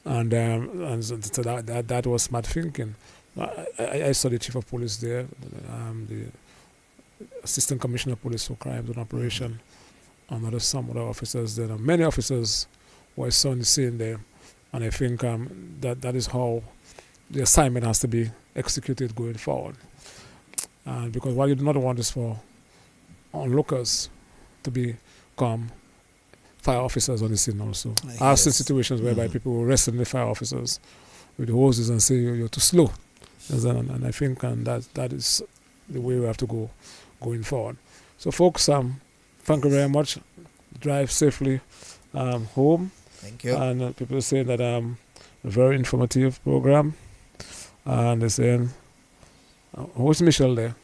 and so that was smart thinking. I saw the chief of police there, the assistant commissioner of police for crimes and operation, and some other officers there. Many officers were saw on the scene there, and I think that is how the assignment has to be executed going forward. And because what you do not want is for onlookers to become fire officers on the scene also. Yes. I've seen situations whereby people will wrestle the fire officers with the hoses and say you're too slow. And I think that is the way we have to go going forward. So folks, thank you very much. Drive safely home. Thank you. And people say that a very informative program. And they're saying, who's Michelle there?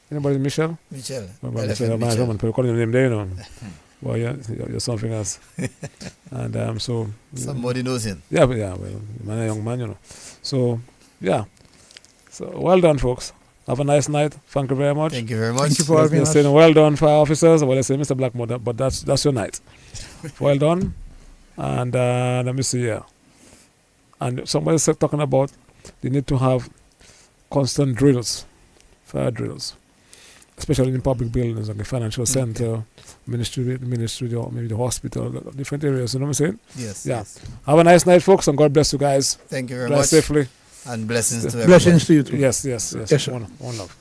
Anybody Michelle? Michelle. Michelle. People call him name there, you know. Well, you're something else. And so somebody knows him. Yeah, well, man, a young man, you know. So yeah. So well done, folks. Have a nice night. Thank you very much. Thank you very much. Thank you for having us. Saying well done, fire officers. Well, I say Mr. Blackmoore, but that's your night. Well done. And let me see here. And somebody said talking about they need to have constant drills, fire drills, especially in public buildings like the financial center, ministry, or maybe the hospital, different areas. You know what I'm saying? Yes. Yeah. Yes. Have a nice night, folks, and God bless you guys. Thank you very Drive much. safely. And blessings to everyone. Blessings to you too. Yes. Yes, sir. One love.